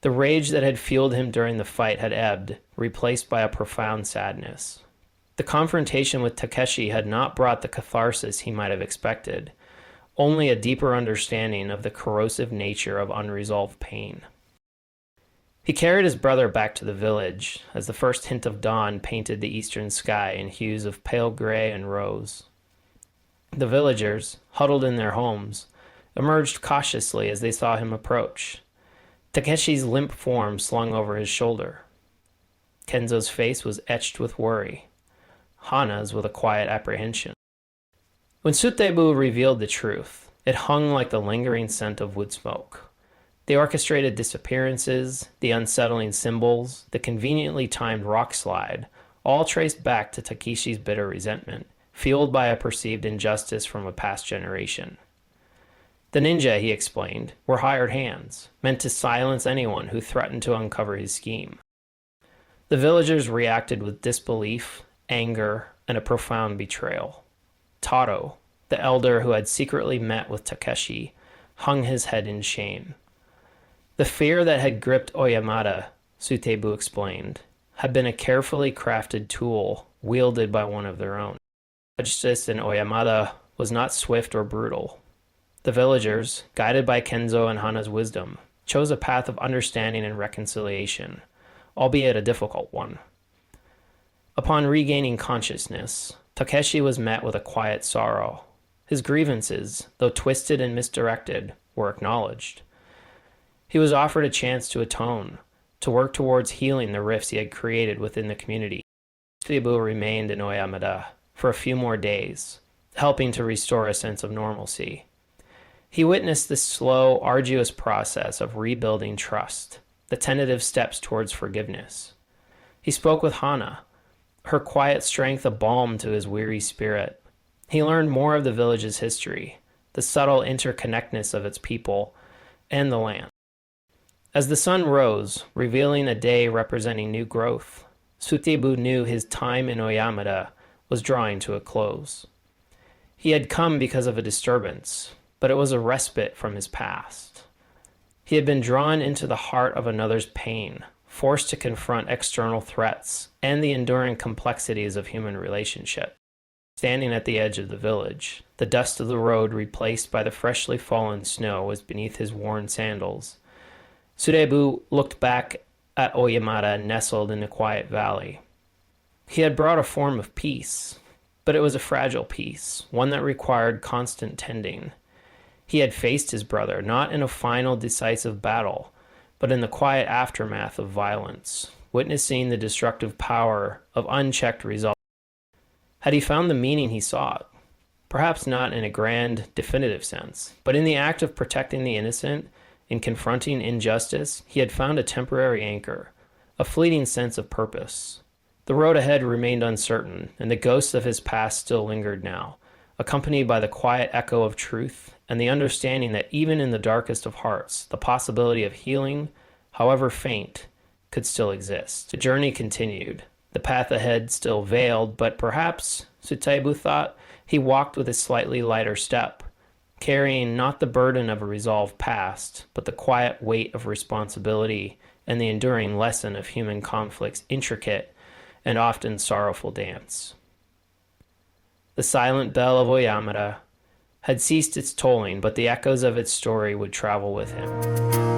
The rage that had fueled him during the fight had ebbed, replaced by a profound sadness. The confrontation with Takeshi had not brought the catharsis he might have expected, only a deeper understanding of the corrosive nature of unresolved pain. He carried his brother back to the village as the first hint of dawn painted the eastern sky in hues of pale gray and rose. The villagers, huddled in their homes, emerged cautiously as they saw him approach. Takeshi's limp form slung over his shoulder. Kenzo's face was etched with worry, Hana's with a quiet apprehension. When Suteibu revealed the truth, it hung like the lingering scent of wood smoke. The orchestrated disappearances, the unsettling symbols, the conveniently timed rock slide, all traced back to Takeshi's bitter resentment, fueled by a perceived injustice from a past generation. The ninja, he explained, were hired hands, meant to silence anyone who threatened to uncover his scheme. The villagers reacted with disbelief, anger, and a profound betrayal. Taro, the elder who had secretly met with Takeshi, hung his head in shame. The fear that had gripped Oyamada, Suteibu explained, had been a carefully crafted tool wielded by one of their own. Justice in Oyamada was not swift or brutal. The villagers, guided by Kenzo and Hana's wisdom, chose a path of understanding and reconciliation, albeit a difficult one. Upon regaining consciousness, Takeshi was met with a quiet sorrow. His grievances, though twisted and misdirected, were acknowledged. He was offered a chance to atone, to work towards healing the rifts he had created within the community. Suteibu remained in Oyamada for a few more days, helping to restore a sense of normalcy. He witnessed the slow, arduous process of rebuilding trust, the tentative steps towards forgiveness. He spoke with Hana, her quiet strength a balm to his weary spirit. He learned more of the village's history, the subtle interconnectedness of its people, and the land. As the sun rose, revealing a day representing new growth, Suteibu knew his time in Oyamada was drawing to a close. He had come because of a disturbance, but it was a respite from his past. He had been drawn into the heart of another's pain, forced to confront external threats and the enduring complexities of human relationship. Standing at the edge of the village, the dust of the road replaced by the freshly fallen snow was beneath his worn sandals. Suteibu looked back at Oyamada nestled in a quiet valley. He had brought a form of peace, but it was a fragile peace, one that required constant tending. He had faced his brother, not in a final decisive battle, but in the quiet aftermath of violence, witnessing the destructive power of unchecked results. Had he found the meaning he sought? Perhaps not in a grand, definitive sense, but in the act of protecting the innocent, in confronting injustice, he had found a temporary anchor, a fleeting sense of purpose. The road ahead remained uncertain, and the ghosts of his past still lingered now, accompanied by the quiet echo of truth and the understanding that even in the darkest of hearts, the possibility of healing, however faint, could still exist. The journey continued, the path ahead still veiled, but perhaps, Suteibu thought, he walked with a slightly lighter step, carrying not the burden of a resolved past, but the quiet weight of responsibility and the enduring lesson of human conflict's intricate and often sorrowful dance. The silent bell of Oyamada had ceased its tolling, but the echoes of its story would travel with him.